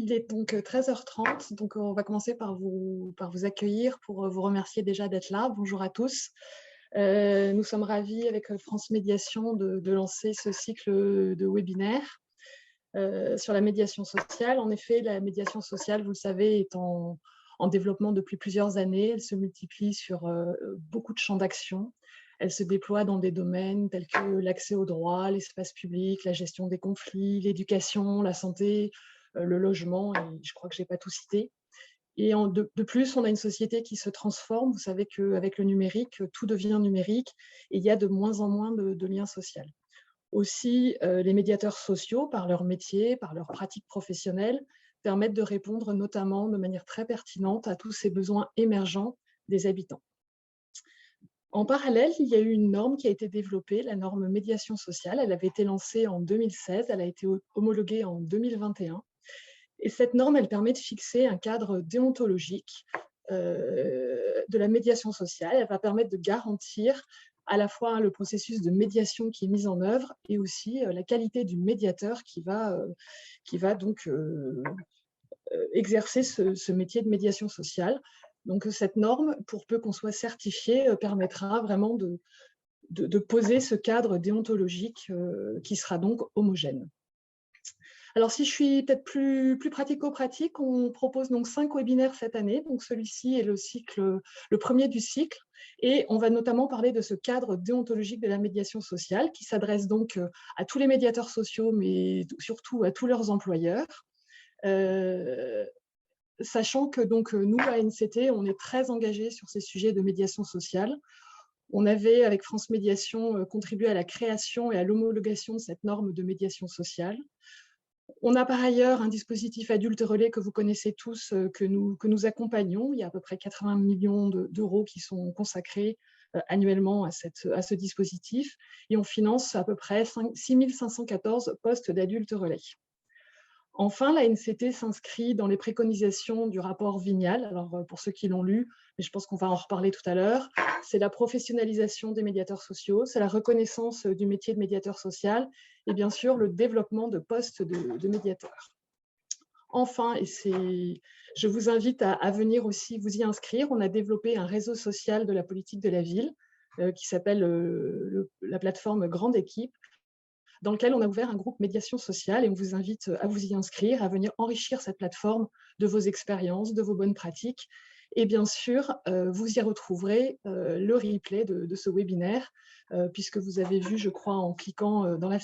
Il est donc 13h30, donc on va commencer par vous accueillir pour vous remercier déjà d'être là. Bonjour à tous. Nous sommes ravis avec France Médiation de lancer ce cycle de webinaires sur la médiation sociale. En effet, la médiation sociale, vous le savez, est en développement depuis plusieurs années. Elle se multiplie sur beaucoup de champs d'action. Elle se déploie dans des domaines tels que l'accès au droit, l'espace public, la gestion des conflits, l'éducation, la santé, le logement, et je crois que je n'ai pas tout cité. Et de plus, on a une société qui se transforme. Vous savez qu'avec le numérique, tout devient numérique et il y a de moins en moins de liens sociaux. Aussi, les médiateurs sociaux, par leur métier, par leurs pratiques professionnelles, permettent de répondre notamment de manière très pertinente à tous ces besoins émergents des habitants. En parallèle, il y a eu une norme qui a été développée, la norme médiation sociale. Elle avait été lancée en 2016, elle a été homologuée en 2021. Et cette norme, elle permet de fixer un cadre déontologique de la médiation sociale. Elle va permettre de garantir à la fois le processus de médiation qui est mis en œuvre et aussi la qualité du médiateur qui va donc exercer ce métier de médiation sociale. Donc cette norme, pour peu qu'on soit certifié, permettra vraiment de poser ce cadre déontologique qui sera donc homogène. Alors, si je suis peut-être plus pratico-pratique, on propose donc 5 webinaires cette année. Donc, celui-ci est le premier du cycle. Et on va notamment parler de ce cadre déontologique de la médiation sociale qui s'adresse donc à tous les médiateurs sociaux, mais surtout à tous leurs employeurs. Sachant que donc, nous, à NCT, on est très engagés sur ces sujets de médiation sociale. On avait, avec France Médiation, contribué à la création et à l'homologation de cette norme de médiation sociale. On a par ailleurs un dispositif adulte relais que vous connaissez tous, que nous accompagnons. Il y a à peu près 80 millions d'euros qui sont consacrés annuellement à ce dispositif. Et on finance à peu près 6 514 postes d'adultes relais. Enfin, la NCT s'inscrit dans les préconisations du rapport Vignal. Alors, pour ceux qui l'ont lu, mais je pense qu'on va en reparler tout à l'heure, c'est la professionnalisation des médiateurs sociaux, c'est la reconnaissance du métier de médiateur social et bien sûr le développement de postes de médiateurs. Enfin, je vous invite à venir aussi vous y inscrire. On a développé un réseau social de la politique de la ville qui s'appelle la plateforme Grande Équipe, dans lequel on a ouvert un groupe médiation sociale et on vous invite à vous y inscrire, à venir enrichir cette plateforme de vos expériences, de vos bonnes pratiques. Et bien sûr, vous y retrouverez le replay de ce webinaire, puisque vous avez vu, je crois, en cliquant dans la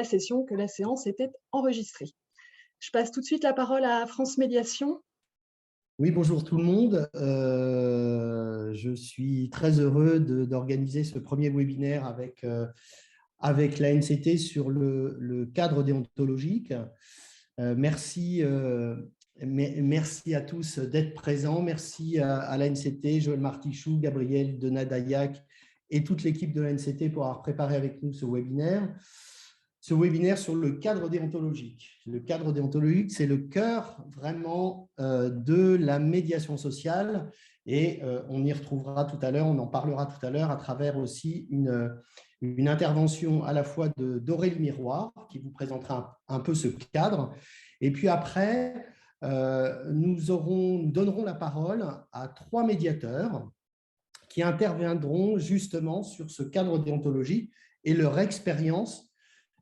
session que la séance était enregistrée. Je passe tout de suite la parole à France Médiation. Oui, bonjour tout le monde. Je suis très heureux d'organiser ce premier webinaire avec la NCT sur le cadre déontologique. Merci à tous d'être présents. Merci à la NCT, Joël Martichoux, Gabriel Denadayac et toute l'équipe de la NCT pour avoir préparé avec nous ce webinaire. Ce webinaire sur le cadre déontologique. Le cadre déontologique, c'est le cœur vraiment de la médiation sociale et on y retrouvera tout à l'heure, on en parlera tout à l'heure à travers aussi une intervention à la fois d'Aurélie Miroir qui vous présentera un peu ce cadre. Et puis après, nous donnerons la parole à 3 médiateurs qui interviendront justement sur ce cadre déontologique et leur expérience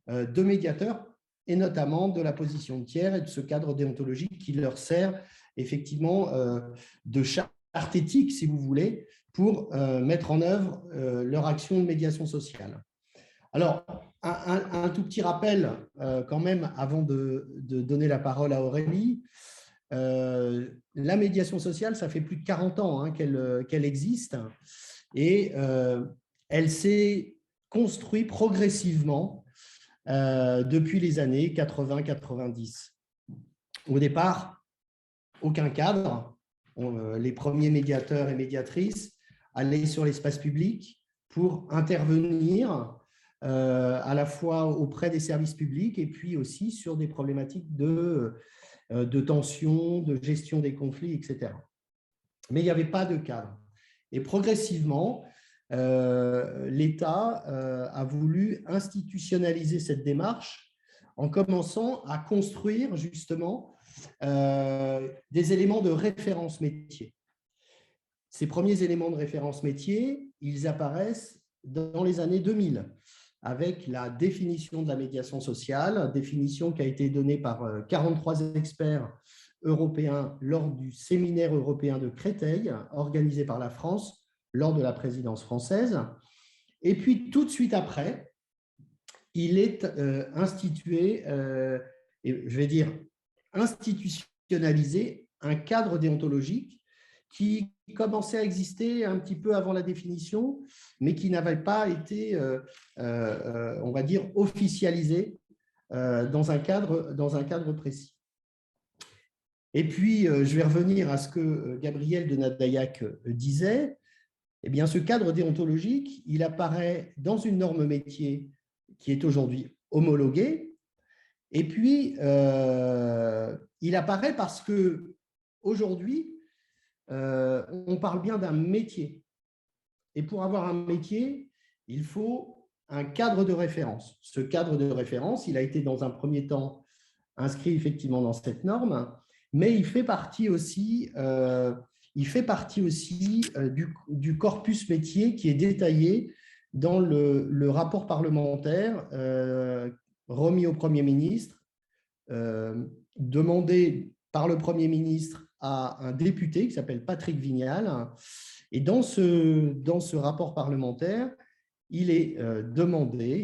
de médiateurs et notamment de la position de tiers et de ce cadre déontologique qui leur sert effectivement de charte éthique, si vous voulez, pour mettre en œuvre leur action de médiation sociale. Alors, un tout petit rappel quand même avant de donner la parole à Aurélie. La médiation sociale, ça fait plus de 40 ans qu'elle existe et elle s'est construite progressivement depuis les années 80-90. Au départ, aucun cadre. Les premiers médiateurs et médiatrices allaient sur l'espace public pour intervenir à la fois auprès des services publics et puis aussi sur des problématiques de tension, de gestion des conflits, etc. Mais il n'y avait pas de cadre. Et progressivement, l'État a voulu institutionnaliser cette démarche en commençant à construire justement des éléments de référence métier. Ces premiers éléments de référence métier, ils apparaissent dans les années 2000 avec la définition de la médiation sociale, définition qui a été donnée par 43 experts européens lors du séminaire européen de Créteil, organisé par la France lors de la présidence française. Et puis, tout de suite après, il est institué, et je vais dire institutionnalisé, un cadre déontologique qui commençait à exister un petit peu avant la définition, mais qui n'avait pas été, on va dire, officialisé dans un cadre précis. Et puis, je vais revenir à ce que Gabriel de Nadaillac disait. Eh bien, ce cadre déontologique, il apparaît dans une norme métier qui est aujourd'hui homologuée. Et puis, il apparaît parce qu'aujourd'hui, on parle bien d'un métier. Et pour avoir un métier, il faut un cadre de référence. Ce cadre de référence, il a été dans un premier temps inscrit effectivement dans cette norme, mais il fait partie aussi, du corpus métier qui est détaillé dans le rapport parlementaire remis au Premier ministre, demandé par le Premier ministre à un député qui s'appelle Patrick Vignal. Et dans ce rapport parlementaire, il est demandé,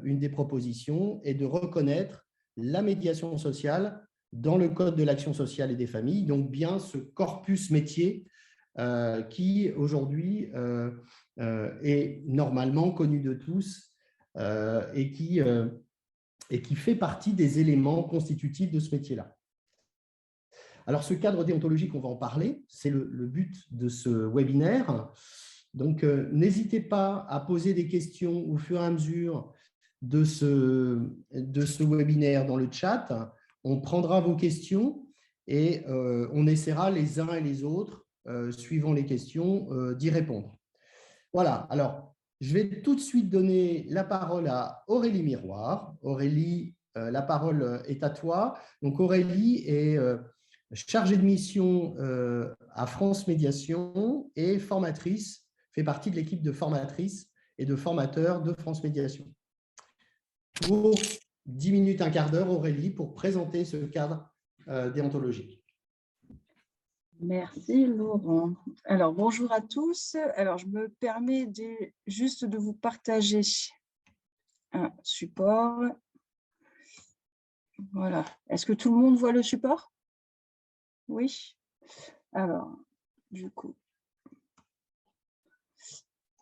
une des propositions est de reconnaître la médiation sociale dans le Code de l'action sociale et des familles, donc bien ce corpus métier qui aujourd'hui est normalement connu de tous et qui fait partie des éléments constitutifs de ce métier-là. Alors, ce cadre déontologique, on va en parler, c'est le but de ce webinaire. Donc, n'hésitez pas à poser des questions au fur et à mesure de ce webinaire dans le chat. On prendra vos questions et on essaiera les uns et les autres, suivant les questions, d'y répondre. Voilà, alors, je vais tout de suite donner la parole à Aurélie Miroir. Aurélie, la parole est à toi. Donc, Aurélie est chargée de mission à France Médiation et formatrice, fait partie de l'équipe de formatrices et de formateurs de France Médiation. Pour 10 minutes, un quart d'heure, Aurélie, pour présenter ce cadre déontologique. Merci Laurent. Alors bonjour à tous. Alors je me permets juste de vous partager un support. Voilà. Est-ce que tout le monde voit le support? Oui. Alors, du coup.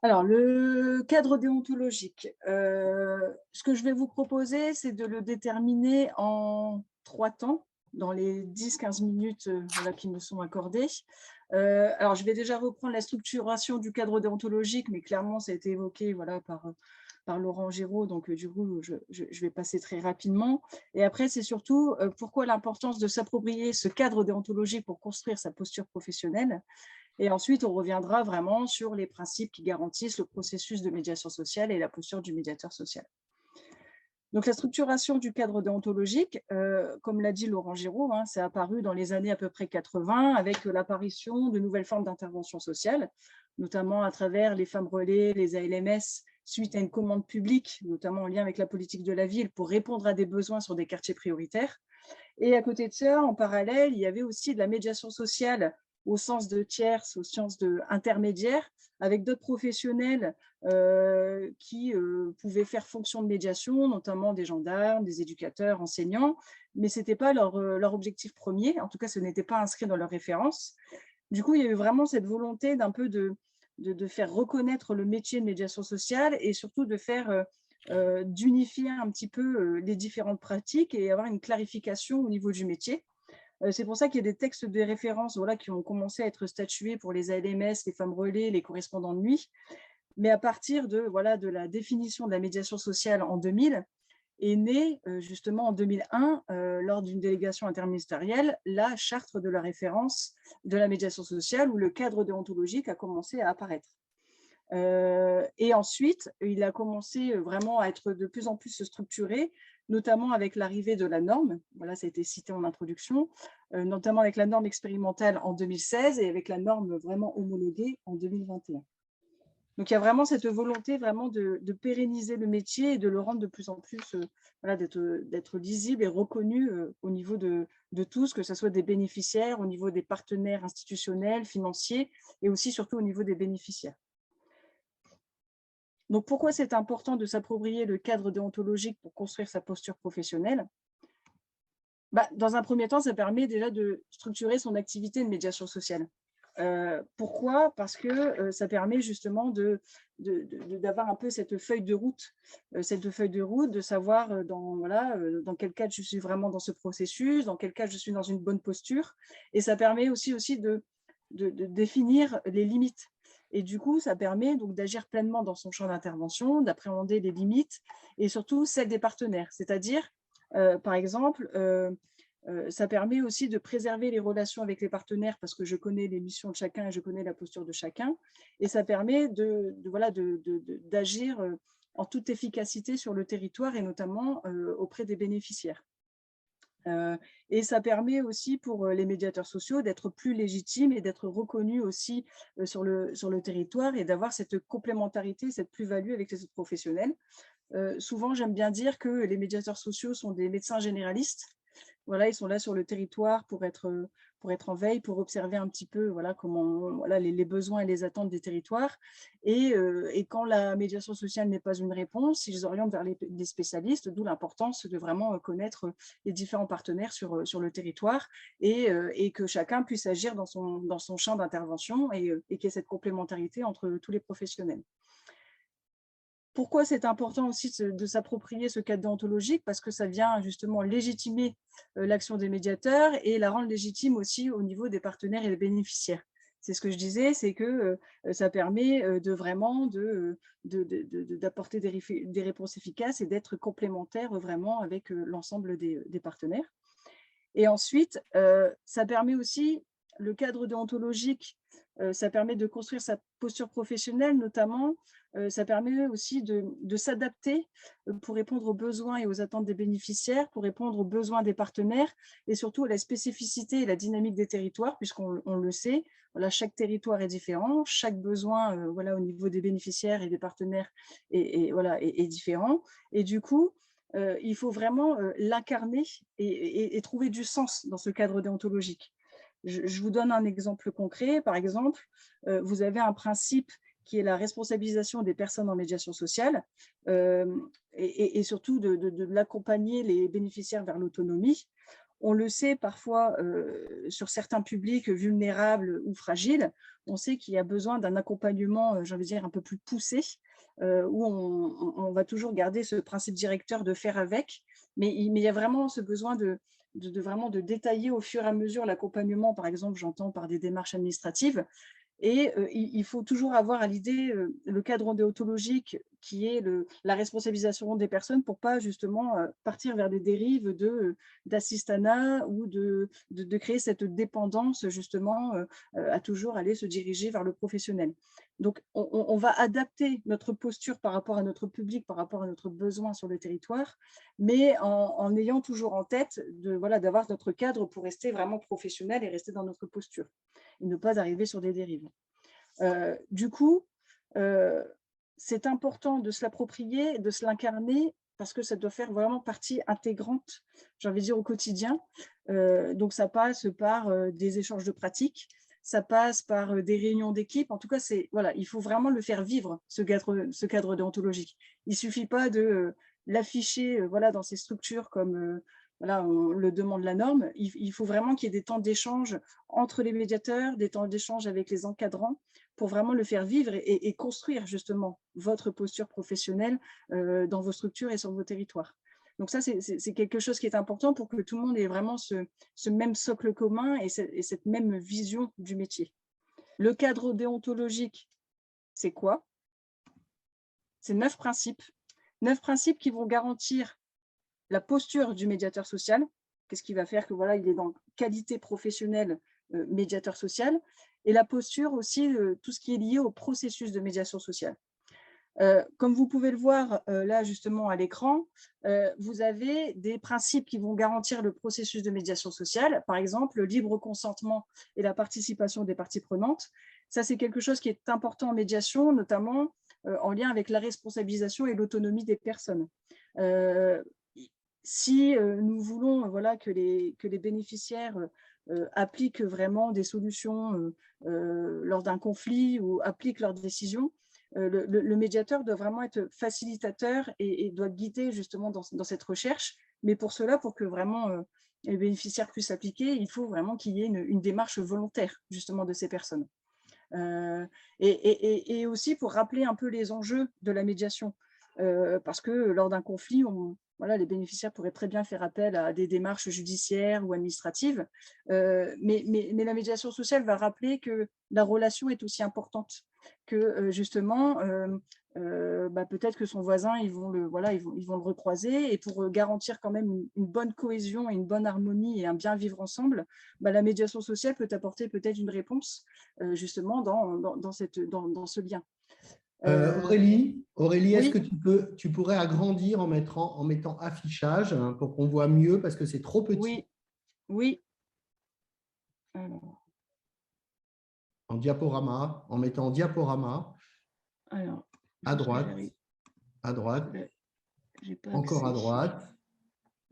Alors, le cadre déontologique. Ce que je vais vous proposer, c'est de le déterminer en 3 temps, dans les 10-15 minutes qui me sont accordées. Alors, je vais déjà reprendre la structuration du cadre déontologique, mais clairement, ça a été évoqué par Laurent Giraud, donc du coup, je vais passer très rapidement. Et après, c'est surtout pourquoi l'importance de s'approprier ce cadre déontologique pour construire sa posture professionnelle. Et ensuite, on reviendra vraiment sur les principes qui garantissent le processus de médiation sociale et la posture du médiateur social. Donc, la structuration du cadre déontologique, comme l'a dit Laurent Giraud, c'est apparu dans les années à peu près 80 avec l'apparition de nouvelles formes d'intervention sociale, notamment à travers les femmes relais, les ALMS, suite à une commande publique, notamment en lien avec la politique de la ville, pour répondre à des besoins sur des quartiers prioritaires. Et à côté de ça, en parallèle, il y avait aussi de la médiation sociale au sens de tierce, au sens d'intermédiaire, avec d'autres professionnels qui pouvaient faire fonction de médiation, notamment des gendarmes, des éducateurs, enseignants, mais ce n'était pas leur objectif premier, en tout cas ce n'était pas inscrit dans leur référence. Du coup, il y a eu vraiment cette volonté d'un peu de faire reconnaître le métier de médiation sociale et surtout de faire d'unifier un petit peu les différentes pratiques et avoir une clarification au niveau du métier. C'est pour ça qu'il y a des textes de référence qui ont commencé à être statués pour les ALMS, les femmes relais, les correspondants de nuit. Mais à partir de la définition de la médiation sociale en 2000, est née justement en 2001, lors d'une délégation interministérielle, la charte de la référence de la médiation sociale où le cadre déontologique a commencé à apparaître. Et ensuite, il a commencé vraiment à être de plus en plus structuré, notamment avec l'arrivée de la norme, voilà, ça a été cité en introduction, notamment avec la norme expérimentale en 2016 et avec la norme vraiment homologuée en 2021. Donc, il y a vraiment cette volonté vraiment de pérenniser le métier et de le rendre de plus en plus, voilà, d'être lisible et reconnu au niveau de tous, que ce soit des bénéficiaires, au niveau des partenaires institutionnels, financiers et aussi surtout au niveau des bénéficiaires. Donc, pourquoi c'est important de s'approprier le cadre déontologique pour construire sa posture professionnelle? Dans un premier temps, ça permet déjà de structurer son activité de médiation sociale. Pourquoi? Parce que ça permet justement d'avoir un peu cette feuille de route, de savoir dans quel cadre je suis vraiment dans ce processus, dans quel cadre je suis dans une bonne posture. Et ça permet aussi de définir les limites. Et du coup, ça permet donc d'agir pleinement dans son champ d'intervention, d'appréhender les limites et surtout celles des partenaires. C'est-à-dire, par exemple, ça permet aussi de préserver les relations avec les partenaires parce que je connais les missions de chacun et je connais la posture de chacun. Et ça permet d'agir en toute efficacité sur le territoire et notamment auprès des bénéficiaires. Et ça permet aussi pour les médiateurs sociaux d'être plus légitimes et d'être reconnus aussi sur le territoire et d'avoir cette complémentarité, cette plus-value avec les autres professionnels. Souvent, j'aime bien dire que les médiateurs sociaux sont des médecins généralistes. Voilà, ils sont là sur le territoire pour être en veille, pour observer un petit peu les besoins et les attentes des territoires. Et quand la médiation sociale n'est pas une réponse, ils orientent vers les spécialistes, d'où l'importance de vraiment connaître les différents partenaires sur le territoire et que chacun puisse agir dans son champ d'intervention et qu'il y ait cette complémentarité entre tous les professionnels. Pourquoi c'est important aussi de s'approprier ce cadre déontologique? Parce que ça vient justement légitimer l'action des médiateurs et la rendre légitime aussi au niveau des partenaires et des bénéficiaires. C'est ce que je disais, c'est que ça permet d'apporter des réponses efficaces et d'être complémentaire vraiment avec l'ensemble des partenaires. Et ensuite, ça permet aussi, le cadre déontologique, ça permet de construire sa posture professionnelle, notamment, ça permet aussi de s'adapter pour répondre aux besoins et aux attentes des bénéficiaires, pour répondre aux besoins des partenaires et surtout à la spécificité et la dynamique des territoires, puisqu'on le sait, voilà, chaque territoire est différent, chaque besoin au niveau des bénéficiaires et des partenaires est différent. Et du coup, il faut vraiment l'incarner et trouver du sens dans ce cadre déontologique. Je vous donne un exemple concret. Par exemple, vous avez un principe qui est la responsabilisation des personnes en médiation sociale et surtout de l'accompagner les bénéficiaires vers l'autonomie. On le sait parfois sur certains publics vulnérables ou fragiles, on sait qu'il y a besoin d'un accompagnement, j'ai envie de dire, un peu plus poussé, où on va toujours garder ce principe directeur de faire avec, mais il y a vraiment ce besoin vraiment de détailler au fur et à mesure l'accompagnement, par exemple, j'entends par des démarches administratives. Et il faut toujours avoir à l'idée le cadre déontologique qui est la responsabilisation des personnes pour pas justement partir vers des dérives d'assistanat ou de créer cette dépendance justement à toujours aller se diriger vers le professionnel. Donc, on va adapter notre posture par rapport à notre public, par rapport à notre besoin sur le territoire, mais en ayant toujours en tête d'avoir notre cadre pour rester vraiment professionnel et rester dans notre posture et ne pas arriver sur des dérives. Du coup, c'est important de se l'approprier, de se l'incarner, parce que ça doit faire vraiment partie intégrante, j'ai envie de dire, au quotidien. Donc, ça passe par des échanges de pratiques, ça passe par des réunions d'équipe. En tout cas, il faut vraiment le faire vivre, ce cadre déontologique. Il ne suffit pas de l'afficher dans ces structures comme on le demande la norme. Il faut vraiment qu'il y ait des temps d'échange entre les médiateurs, des temps d'échange avec les encadrants, pour vraiment le faire vivre et construire justement votre posture professionnelle dans vos structures et sur vos territoires. Donc ça, c'est quelque chose qui est important pour que tout le monde ait vraiment ce même socle commun et cette même vision du métier. Le cadre déontologique, c'est quoi? C'est 9 principes. 9 principes qui vont garantir la posture du médiateur social. Qu'est-ce qui va faire que il est dans qualité professionnelle médiateur social, et la posture aussi, tout ce qui est lié au processus de médiation sociale. Comme vous pouvez le voir là justement à l'écran, vous avez des principes qui vont garantir le processus de médiation sociale, par exemple le libre consentement et la participation des parties prenantes. Ça, c'est quelque chose qui est important en médiation, notamment en lien avec la responsabilisation et l'autonomie des personnes. Si nous voulons voilà, que les bénéficiaires appliquent vraiment des solutions lors d'un conflit ou appliquent leurs décisions, le médiateur doit vraiment être facilitateur et doit guider justement dans cette recherche. Mais pour cela, pour que vraiment les bénéficiaires puissent appliquer, il faut vraiment qu'il y ait une démarche volontaire justement de ces personnes. Et aussi pour rappeler un peu les enjeux de la médiation. Parce que lors d'un conflit, voilà, les bénéficiaires pourraient très bien faire appel à des démarches judiciaires ou administratives, mais la médiation sociale va rappeler que la relation est aussi importante, que justement, peut-être que son voisin, ils vont le recroiser, et pour garantir quand même une bonne cohésion et une bonne harmonie et un bien vivre ensemble, la médiation sociale peut apporter peut-être une réponse justement dans ce lien. Aurélie, est-ce Oui. que tu pourrais agrandir en mettant affichage pour qu'on voit mieux parce que c'est trop petit? Oui. Alors. En diaporama, en mettant diaporama. Alors, à droite, pas encore accès. à droite.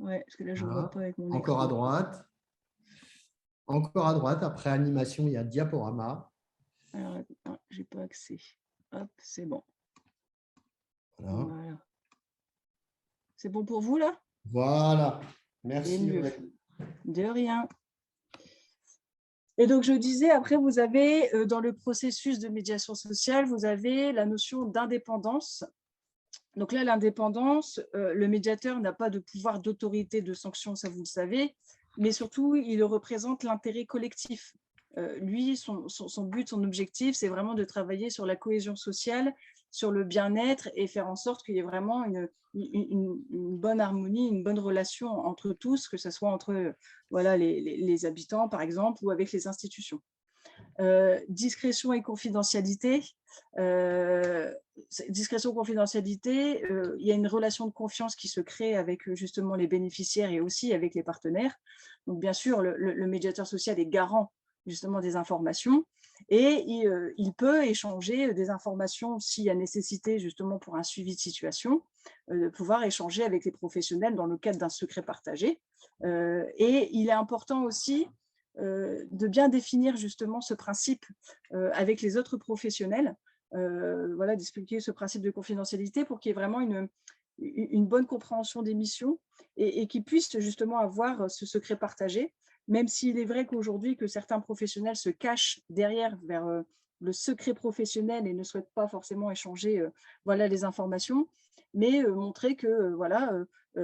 Ouais, parce que là, je ne Voilà. vois pas avec mon encore écran. Encore à droite. Après animation, il y a diaporama. Alors, j'ai pas accès. Hop, c'est bon. Voilà. C'est bon pour vous, là? Voilà. Merci. De rien. Et donc, je disais, après, vous avez, dans le processus de médiation sociale, vous avez la notion d'indépendance. Donc là, l'indépendance, le médiateur n'a pas de pouvoir d'autorité, de sanction, ça vous le savez, mais surtout, il représente l'intérêt collectif. Lui, son but, son objectif, c'est vraiment de travailler sur la cohésion sociale, sur le bien-être et faire en sorte qu'il y ait vraiment une bonne harmonie, une bonne relation entre tous, que ce soit entre voilà, les habitants, par exemple, ou avec les institutions. Discrétion et confidentialité. Confidentialité, il y a une relation de confiance qui se crée avec justement les bénéficiaires et aussi avec les partenaires. Donc, bien sûr, le médiateur social est garant justement des informations et il peut échanger des informations s'il y a nécessité justement pour un suivi de situation, de pouvoir échanger avec les professionnels dans le cadre d'un secret partagé. Et il est important aussi de bien définir justement ce principe avec les autres professionnels, voilà, d'expliquer ce principe de confidentialité pour qu'il y ait vraiment une bonne compréhension des missions et qu'ils puissent justement avoir ce secret partagé, même s'il est vrai qu'aujourd'hui que certains professionnels se cachent vers le secret professionnel et ne souhaitent pas forcément échanger voilà, les informations, mais montrer que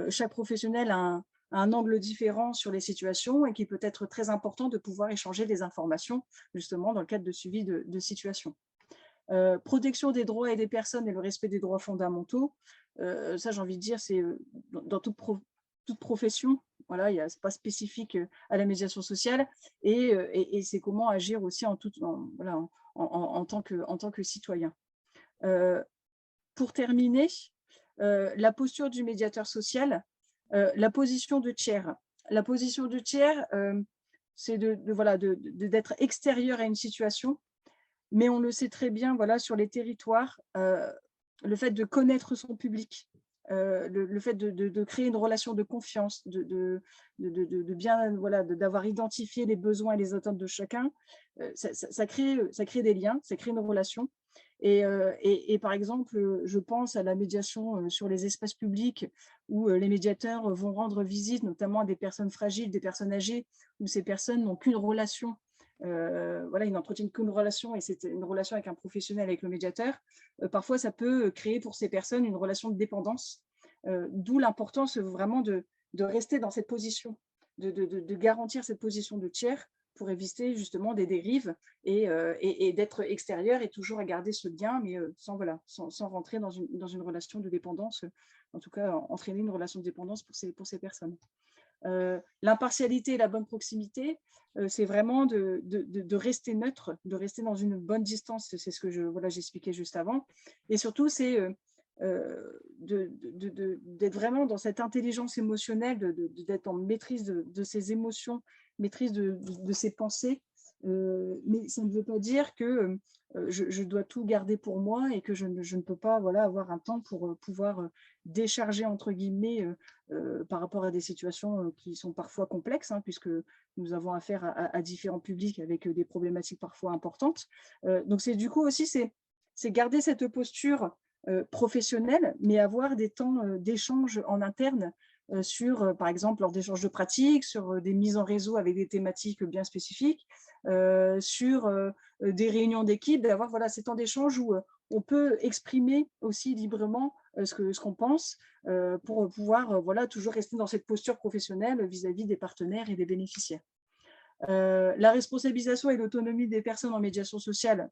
chaque professionnel a un angle différent sur les situations et qu'il peut être très important de pouvoir échanger des informations justement dans le cadre de suivi de situations. Protection des droits et des personnes et le respect des droits fondamentaux, ça j'ai envie de dire c'est dans toute profession, voilà, ce n'est pas spécifique à la médiation sociale et c'est comment agir aussi en tant que citoyen. Pour terminer, la posture du médiateur social, la position de tiers. La position de tiers, c'est d'être extérieur à une situation, mais on le sait très bien, voilà, sur les territoires, le fait de connaître son public, le fait de créer une relation de confiance, de bien, voilà, d'avoir identifié les besoins et les attentes de chacun, ça crée des liens, ça crée une relation. Et par exemple, je pense à la médiation sur les espaces publics où les médiateurs vont rendre visite notamment à des personnes fragiles, des personnes âgées, où ces personnes n'ont qu'une relation, voilà, ils n'entretiennent qu'une relation et c'est une relation avec un professionnel, avec le médiateur. Parfois, ça peut créer pour ces personnes une relation de dépendance, d'où l'importance vraiment de rester dans cette position, de garantir cette position de tiers pour éviter justement des dérives et d'être extérieur et toujours à garder ce lien, mais sans rentrer dans une relation de dépendance, en tout cas entraîner une relation de dépendance pour ces personnes. L'impartialité et la bonne proximité, c'est vraiment de rester neutre, de rester dans une bonne distance, c'est ce que j'expliquais juste avant. Et surtout, c'est d'être vraiment dans cette intelligence émotionnelle, d'être en maîtrise de ses émotions, maîtrise de ses pensées. Mais ça ne veut pas dire que je dois tout garder pour moi et que je ne peux pas avoir un temps pour pouvoir décharger, entre guillemets, par rapport à des situations qui sont parfois complexes, hein, puisque nous avons affaire à différents publics avec des problématiques parfois importantes. Donc, du coup aussi, c'est garder cette posture professionnelle, mais avoir des temps d'échange en interne sur, par exemple, lors d'échanges de pratiques, sur des mises en réseau avec des thématiques bien spécifiques, sur des réunions d'équipe, d'avoir ces temps d'échange où on peut exprimer aussi librement ce qu'on pense pour pouvoir toujours rester dans cette posture professionnelle vis-à-vis des partenaires et des bénéficiaires. La responsabilisation et l'autonomie des personnes en médiation sociale,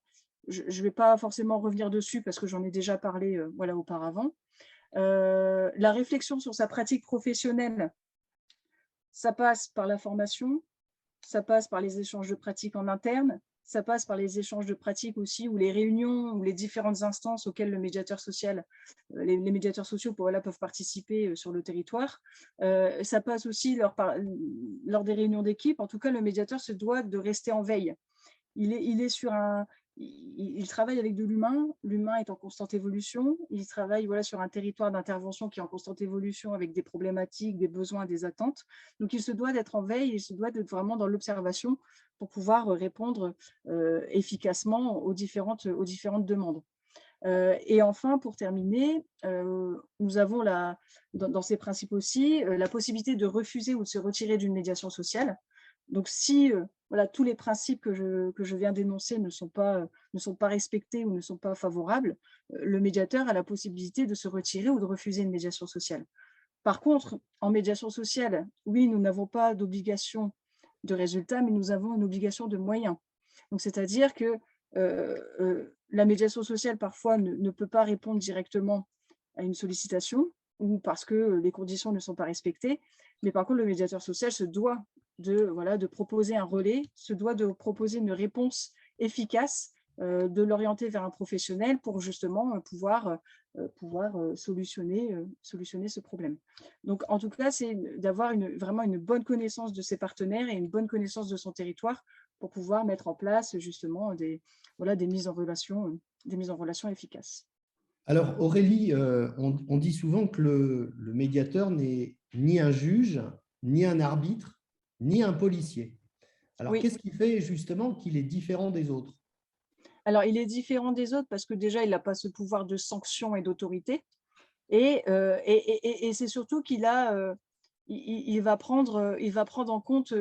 je ne vais pas forcément revenir dessus parce que j'en ai déjà parlé auparavant. La réflexion sur sa pratique professionnelle, ça passe par la formation, ça passe par les échanges de pratiques en interne, ça passe par les échanges de pratiques aussi, ou les réunions, ou les différentes instances auxquelles le médiateur social, les médiateurs sociaux peuvent participer sur le territoire. Ça passe aussi lors des réunions d'équipe. En tout cas, le médiateur se doit de rester en veille. Il travaille avec de l'humain. L'humain est en constante évolution. Il travaille sur un territoire d'intervention qui est en constante évolution avec des problématiques, des besoins, des attentes. Donc, il se doit d'être en veille, il se doit d'être vraiment dans l'observation pour pouvoir répondre efficacement aux différentes demandes. Et enfin, pour terminer, nous avons dans ces principes aussi la possibilité de refuser ou de se retirer d'une médiation sociale. Donc, si tous les principes que je viens d'énoncer ne sont pas respectés ou ne sont pas favorables, le médiateur a la possibilité de se retirer ou de refuser une médiation sociale. Par contre, en médiation sociale, oui, nous n'avons pas d'obligation de résultat, mais nous avons une obligation de moyens. Donc, c'est-à-dire que la médiation sociale, parfois, ne peut pas répondre directement à une sollicitation ou parce que les conditions ne sont pas respectées. Mais par contre, le médiateur social se doit de proposer un relais, se doit de proposer une réponse efficace, de l'orienter vers un professionnel pour justement pouvoir solutionner ce problème. Donc, en tout cas, c'est d'avoir vraiment une bonne connaissance de ses partenaires et une bonne connaissance de son territoire pour pouvoir mettre en place justement des mises en relation efficaces. Alors Aurélie, on dit souvent que le médiateur n'est ni un juge, ni un arbitre, ni un policier. Alors, qu'est-ce qui fait justement qu'il est différent des autres? Alors, il est différent des autres parce que déjà, il n'a pas ce pouvoir de sanction et d'autorité. Et c'est surtout qu'il va prendre en compte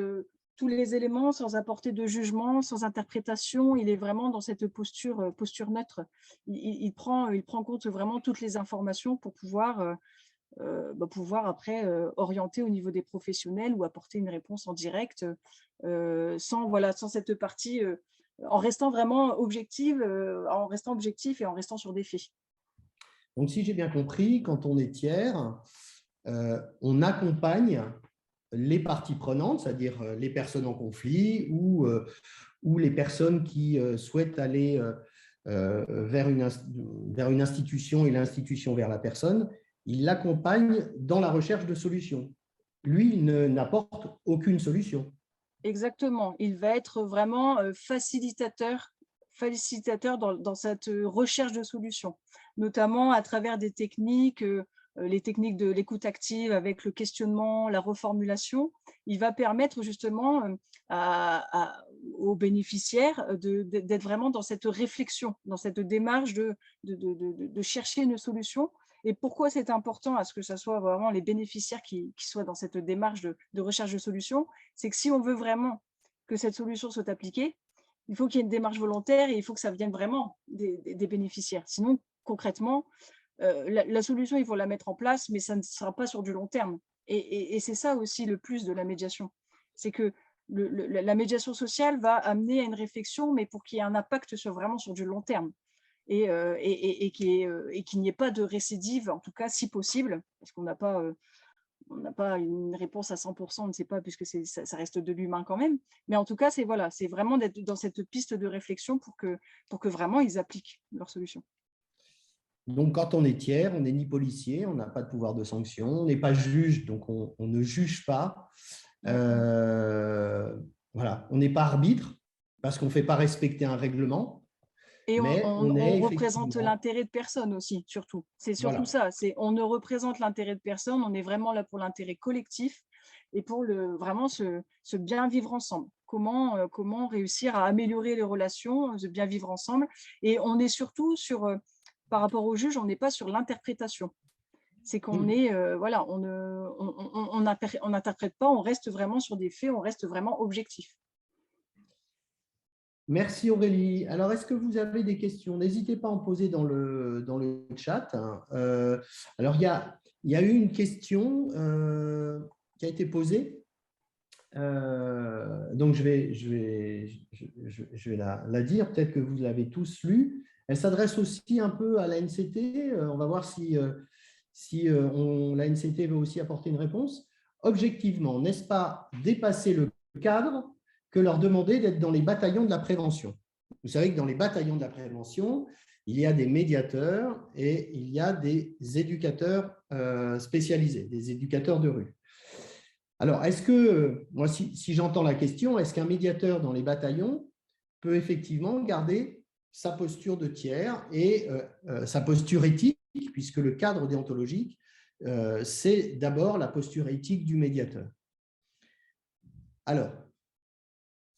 tous les éléments sans apporter de jugement, sans interprétation. Il est vraiment dans cette posture neutre. Il prend en compte vraiment toutes les informations pour pouvoir après orienter au niveau des professionnels ou apporter une réponse en direct sans cette partie, en restant vraiment objectif et en restant sur des faits. Donc, si j'ai bien compris, quand on est tiers, on accompagne les parties prenantes, c'est-à-dire les personnes en conflit ou les personnes qui souhaitent aller vers une institution et l'institution vers la personne. Il l'accompagne dans la recherche de solutions. Lui, il n'apporte aucune solution. Exactement. Il va être vraiment facilitateur dans cette recherche de solutions, notamment à travers des techniques, les techniques de l'écoute active avec le questionnement, la reformulation. Il va permettre justement aux bénéficiaires d'être vraiment dans cette réflexion, dans cette démarche de chercher une solution. Et pourquoi c'est important à ce que ce soit vraiment les bénéficiaires qui soient dans cette démarche de recherche de solutions, c'est que si on veut vraiment que cette solution soit appliquée, il faut qu'il y ait une démarche volontaire et il faut que ça vienne vraiment des bénéficiaires. Sinon, concrètement, la solution, il faut la mettre en place, mais ça ne sera pas sur du long terme. Et c'est ça aussi le plus de la médiation. C'est que la médiation sociale va amener à une réflexion, mais pour qu'il y ait un impact vraiment sur du long terme. Et qu'il n'y ait pas de récidive, en tout cas si possible, parce qu'on n'a pas on n'a pas une réponse à 100%, on ne sait pas, puisque ça reste de l'humain quand même. Mais en tout cas, c'est voilà, c'est vraiment d'être dans cette piste de réflexion pour que vraiment ils appliquent leur solution. Donc, quand on est tiers, on n'est ni policier, on n'a pas de pouvoir de sanction, on n'est pas juge, donc on ne juge pas. Voilà, on n'est pas arbitre parce qu'on ne fait pas respecter un règlement. Et mais on est représente effectivement… l'intérêt de personne aussi, surtout. C'est surtout Voilà. ça, on ne représente l'intérêt de personne, on est vraiment là pour l'intérêt collectif et pour vraiment ce bien vivre ensemble. Comment réussir à améliorer les relations, de bien vivre ensemble. Et on est surtout par rapport au juge, on n'est pas sur l'interprétation. C'est qu'on est, voilà, on n'interprète pas, on reste vraiment sur des faits, on reste vraiment objectif. Merci Aurélie. Alors, est-ce que vous avez des questions? N'hésitez pas à en poser dans le chat. Alors, il y a eu une question qui a été posée. Donc, je vais la dire. Peut-être que vous l'avez tous lue. Elle s'adresse aussi un peu à l'ANCT. On va voir si l'ANCT veut aussi apporter une réponse. Objectivement, n'est-ce pas dépasser le cadre que leur demander d'être dans les bataillons de la prévention? Vous savez que dans les bataillons de la prévention, il y a des médiateurs et il y a des éducateurs spécialisés, des éducateurs de rue. Alors, est-ce que, moi, si j'entends la question, est-ce qu'un médiateur dans les bataillons peut effectivement garder sa posture de tiers et sa posture éthique, puisque le cadre déontologique, c'est d'abord la posture éthique du médiateur? Alors,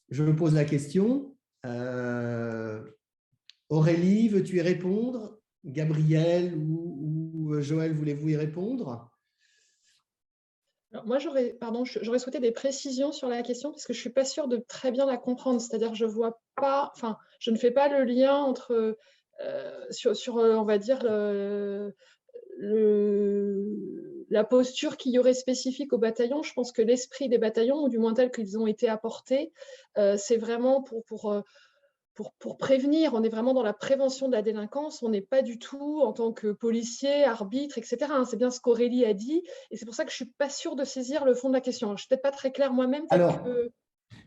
je me pose la question. Aurélie, veux-tu y répondre? Gabriel ou Joël, voulez-vous y répondre? Alors, moi, j'aurais souhaité des précisions sur la question parce que je ne suis pas sûre de très bien la comprendre. C'est-à-dire, je ne fais pas le lien entre, on va dire, la posture qu'il y aurait spécifique aux bataillons. Je pense que l'esprit des bataillons, ou du moins tel qu'ils ont été apportés, c'est vraiment pour prévenir. On est vraiment dans la prévention de la délinquance. On n'est pas du tout en tant que policier, arbitre, etc. C'est bien ce qu'Aurélie a dit. Et c'est pour ça que je ne suis pas sûre de saisir le fond de la question. Alors, je ne suis peut-être pas très claire moi-même. Alors,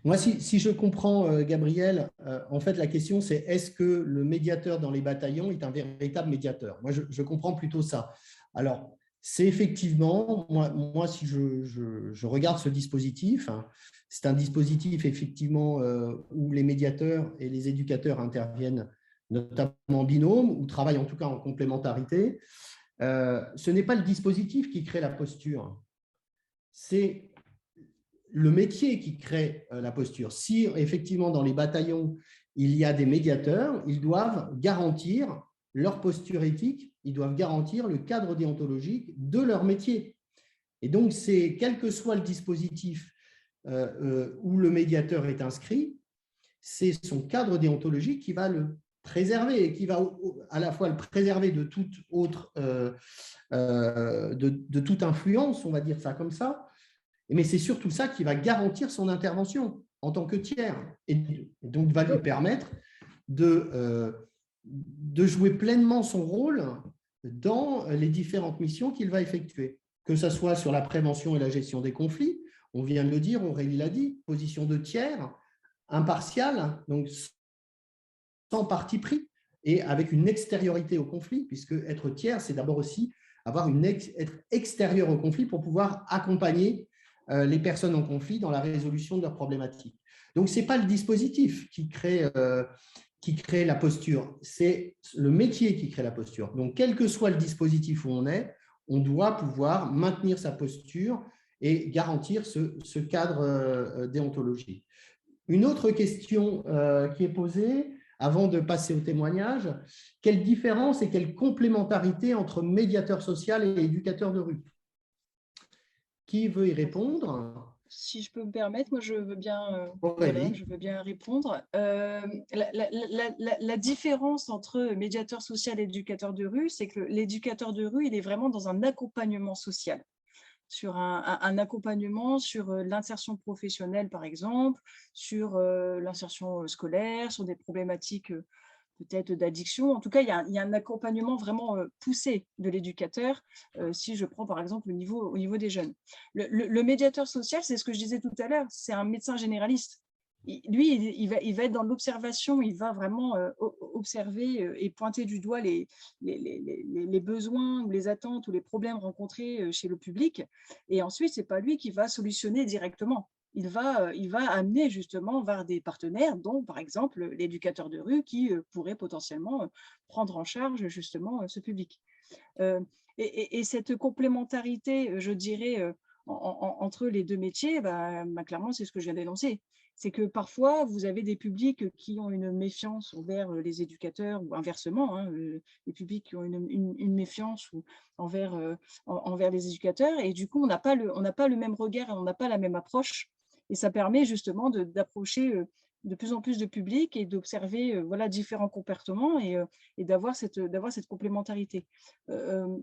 moi, si je comprends, Gabriel, en fait, la question, c'est est-ce que le médiateur dans les bataillons est un véritable médiateur? Moi, je comprends plutôt ça. Alors, c'est effectivement, moi si je regarde ce dispositif, hein, c'est un dispositif effectivement où les médiateurs et les éducateurs interviennent notamment en binôme ou travaillent en tout cas en complémentarité. Ce n'est pas le dispositif qui crée la posture, c'est le métier qui crée la posture. Si effectivement dans les bataillons, il y a des médiateurs, ils doivent garantir leur posture éthique, ils doivent garantir le cadre déontologique de leur métier. Et donc, c'est quel que soit le dispositif où le médiateur est inscrit, c'est son cadre déontologique qui va le préserver et qui va à la fois le préserver de toute autre, de toute influence, on va dire ça comme ça, mais c'est surtout ça qui va garantir son intervention en tant que tiers et donc va lui permettre de jouer pleinement son rôle dans les différentes missions qu'il va effectuer, que ce soit sur la prévention et la gestion des conflits. On vient de le dire, Aurélie l'a dit, position de tiers, impartial, donc sans parti pris et avec une extériorité au conflit, puisque être tiers, c'est d'abord aussi être extérieur au conflit pour pouvoir accompagner les personnes en conflit dans la résolution de leurs problématiques. Donc, ce n'est pas le dispositif qui crée la posture, c'est le métier qui crée la posture. Donc, quel que soit le dispositif où on est, on doit pouvoir maintenir sa posture et garantir ce cadre déontologique. Une autre question qui est posée, avant de passer au témoignage, quelle différence et quelle complémentarité entre médiateur social et éducateur de rue? Qui veut y répondre? Si je peux me permettre, moi je veux bien, voilà, je veux bien répondre. La différence entre médiateur social et éducateur de rue, c'est que l'éducateur de rue, il est vraiment dans un accompagnement social, sur un accompagnement sur l'insertion professionnelle, par exemple, sur l'insertion scolaire, sur des problématiques peut-être d'addiction. En tout cas, il y a un accompagnement vraiment poussé de l'éducateur, si je prends par exemple au niveau des jeunes. Le médiateur social, c'est ce que je disais tout à l'heure, c'est un médecin généraliste. Lui, il va être dans l'observation, il va vraiment observer et pointer du doigt les besoins ou les attentes ou les problèmes rencontrés chez le public. Et ensuite, ce n'est pas lui qui va solutionner directement. Il va amener justement vers des partenaires, dont par exemple l'éducateur de rue qui pourrait potentiellement prendre en charge justement ce public. Et cette complémentarité, je dirais, entre les deux métiers, clairement, c'est ce que je viens d'énoncer. C'est que parfois, vous avez des publics qui ont une méfiance envers les éducateurs, ou inversement, hein, les publics qui ont une méfiance envers les éducateurs, et du coup, on n'a pas le même regard et on n'a pas la même approche. Et ça permet justement d'approcher de plus en plus de publics et d'observer voilà, différents comportements et d'avoir cette complémentarité.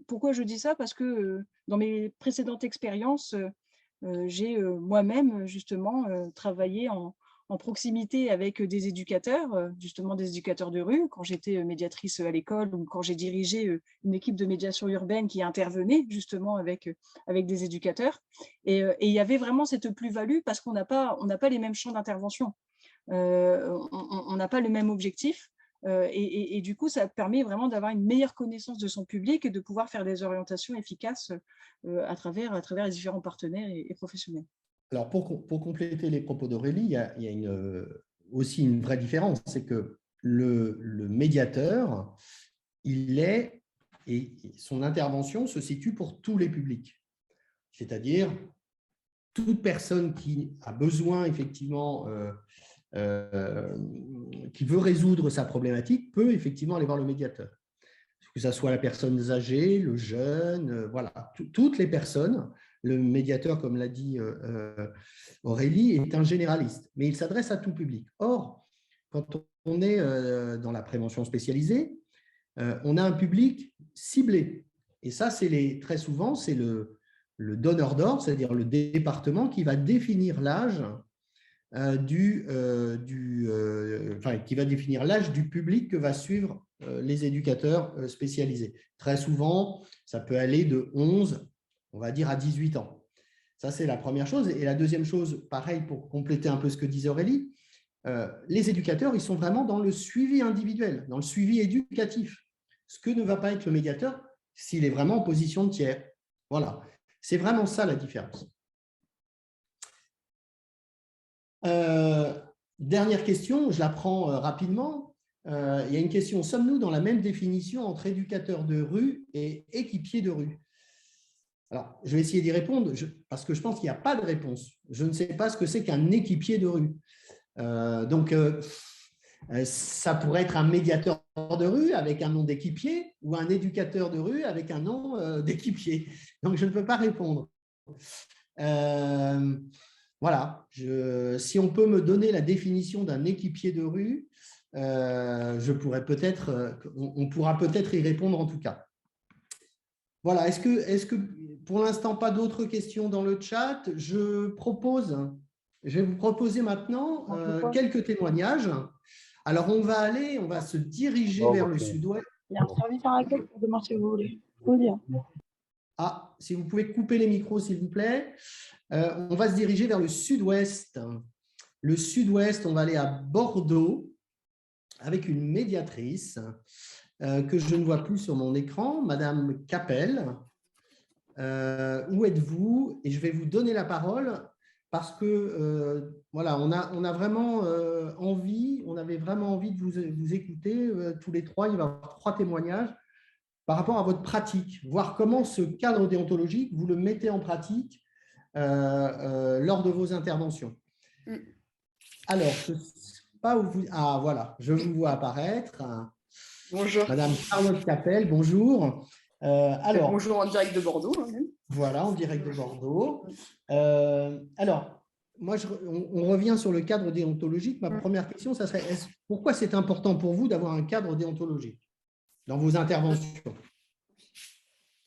Pourquoi je dis ça? Parce que dans mes précédentes expériences, j'ai moi-même justement travaillé en proximité avec des éducateurs, justement des éducateurs de rue, quand j'étais médiatrice à l'école ou quand j'ai dirigé une équipe de médiation urbaine qui intervenait justement avec des éducateurs. Et il y avait vraiment cette plus-value parce qu'on n'a pas les mêmes champs d'intervention. On n'a pas le même objectif. Et du coup, ça permet vraiment d'avoir une meilleure connaissance de son public et de pouvoir faire des orientations efficaces à travers les différents partenaires et professionnels. Alors, pour compléter les propos d'Aurélie, il y a aussi une vraie différence, c'est que le médiateur, et son intervention se situe pour tous les publics. C'est-à-dire, toute personne qui a besoin, effectivement, qui veut résoudre sa problématique, peut effectivement aller voir le médiateur. Que ce soit la personne âgée, le jeune, voilà, toutes les personnes. Le médiateur, comme l'a dit Aurélie, est un généraliste, mais il s'adresse à tout public. Or, quand on est dans la prévention spécialisée, on a un public ciblé. Et ça, très souvent, c'est le donneur d'ordre, c'est-à-dire le département qui va définir l'âge qui va définir l'âge du public que va suivre les éducateurs spécialisés. Très souvent, ça peut aller de 11, on va dire, à 18 ans. Ça, c'est la première chose. Et la deuxième chose, pareil, pour compléter un peu ce que disait Aurélie, les éducateurs, ils sont vraiment dans le suivi individuel, dans le suivi éducatif. Ce que ne va pas être le médiateur s'il est vraiment en position de tiers. Voilà. C'est vraiment ça la différence. Dernière question, je la prends rapidement. Il y a une question, sommes-nous dans la même définition entre éducateur de rue et équipier de rue? Alors, je vais essayer d'y répondre parce que je pense qu'il n'y a pas de réponse. Je ne sais pas ce que c'est qu'un équipier de rue. Ça pourrait être un médiateur de rue avec un nom d'équipier ou un éducateur de rue avec un nom d'équipier. Donc, je ne peux pas répondre. Voilà, si on peut me donner la définition d'un équipier de rue, on pourra peut-être y répondre en tout cas. Voilà, est-ce que pour l'instant, pas d'autres questions dans le chat? Je vais vous proposer maintenant quelques témoignages. Alors, on va se diriger vers le sud-ouest. Il y a un service à l'accueil pour demain si vous voulez. Je peux vous dire. Ah, si vous pouvez couper les micros, s'il vous plaît. On va se diriger vers le sud-ouest. Le sud-ouest, on va aller à Bordeaux avec une médiatrice que je ne vois plus sur mon écran, Madame Capel. Où êtes-vous? Et je vais vous donner la parole parce que voilà, on a vraiment envie, on avait vraiment envie de vous écouter tous les trois. Il va y avoir 3 témoignages par rapport à votre pratique, voir comment ce cadre déontologique, vous le mettez en pratique lors de vos interventions. Alors, je ne sais pas où vous… Ah, voilà, je vous vois apparaître. Bonjour. Madame Charlotte Capel, bonjour. Alors, bonjour en direct de Bordeaux. Voilà, en direct de Bordeaux. Alors, moi, on revient sur le cadre déontologique. Ma première question, ça serait pourquoi c'est important pour vous d'avoir un cadre déontologique dans vos interventions?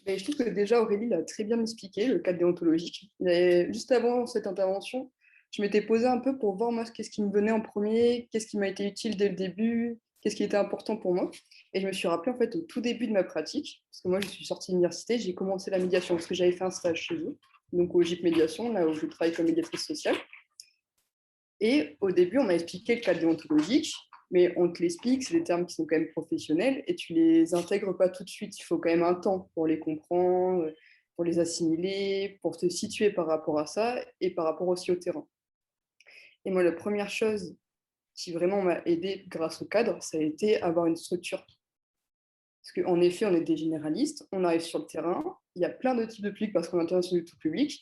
Je trouve que déjà Aurélie l'a très bien expliqué, le cadre déontologique. Et juste avant cette intervention, je m'étais posée un peu pour voir moi qu'est-ce qui me venait en premier, qu'est-ce qui m'a été utile dès le début, qu'est-ce qui était important pour moi. Et je me suis rappelé en fait au tout début de ma pratique, parce que moi je suis sortie de l'université, j'ai commencé la médiation parce que j'avais fait un stage chez eux, donc au GIP Médiation, là où je travaille comme médiatrice sociale. Et au début, on m'a expliqué le cadre déontologique, mais on te l'explique, c'est des termes qui sont quand même professionnels et tu les intègres pas tout de suite. Il faut quand même un temps pour les comprendre, pour les assimiler, pour te situer par rapport à ça et par rapport aussi au terrain. Et moi, la première chose qui vraiment m'a aidée grâce au cadre, ça a été avoir une structure. Parce qu'en effet, on est des généralistes, on arrive sur le terrain, il y a plein de types de publics parce qu'on intervient sur du tout public,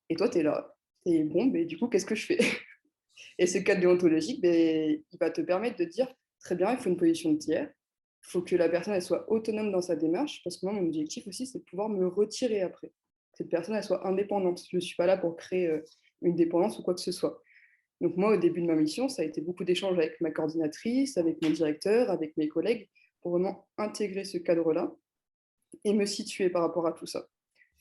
et toi, tu es là. Et bon, mais du coup, qu'est-ce que je fais? Et ce cadre déontologique, il va te permettre de dire, très bien, il faut une position de tiers, il faut que la personne elle soit autonome dans sa démarche, parce que moi, mon objectif aussi, c'est de pouvoir me retirer après. Que cette personne elle soit indépendante. Je ne suis pas là pour créer une dépendance ou quoi que ce soit. Donc moi, au début de ma mission, ça a été beaucoup d'échanges avec ma coordinatrice, avec mon directeur, avec mes collègues, pour vraiment intégrer ce cadre-là et me situer par rapport à tout ça.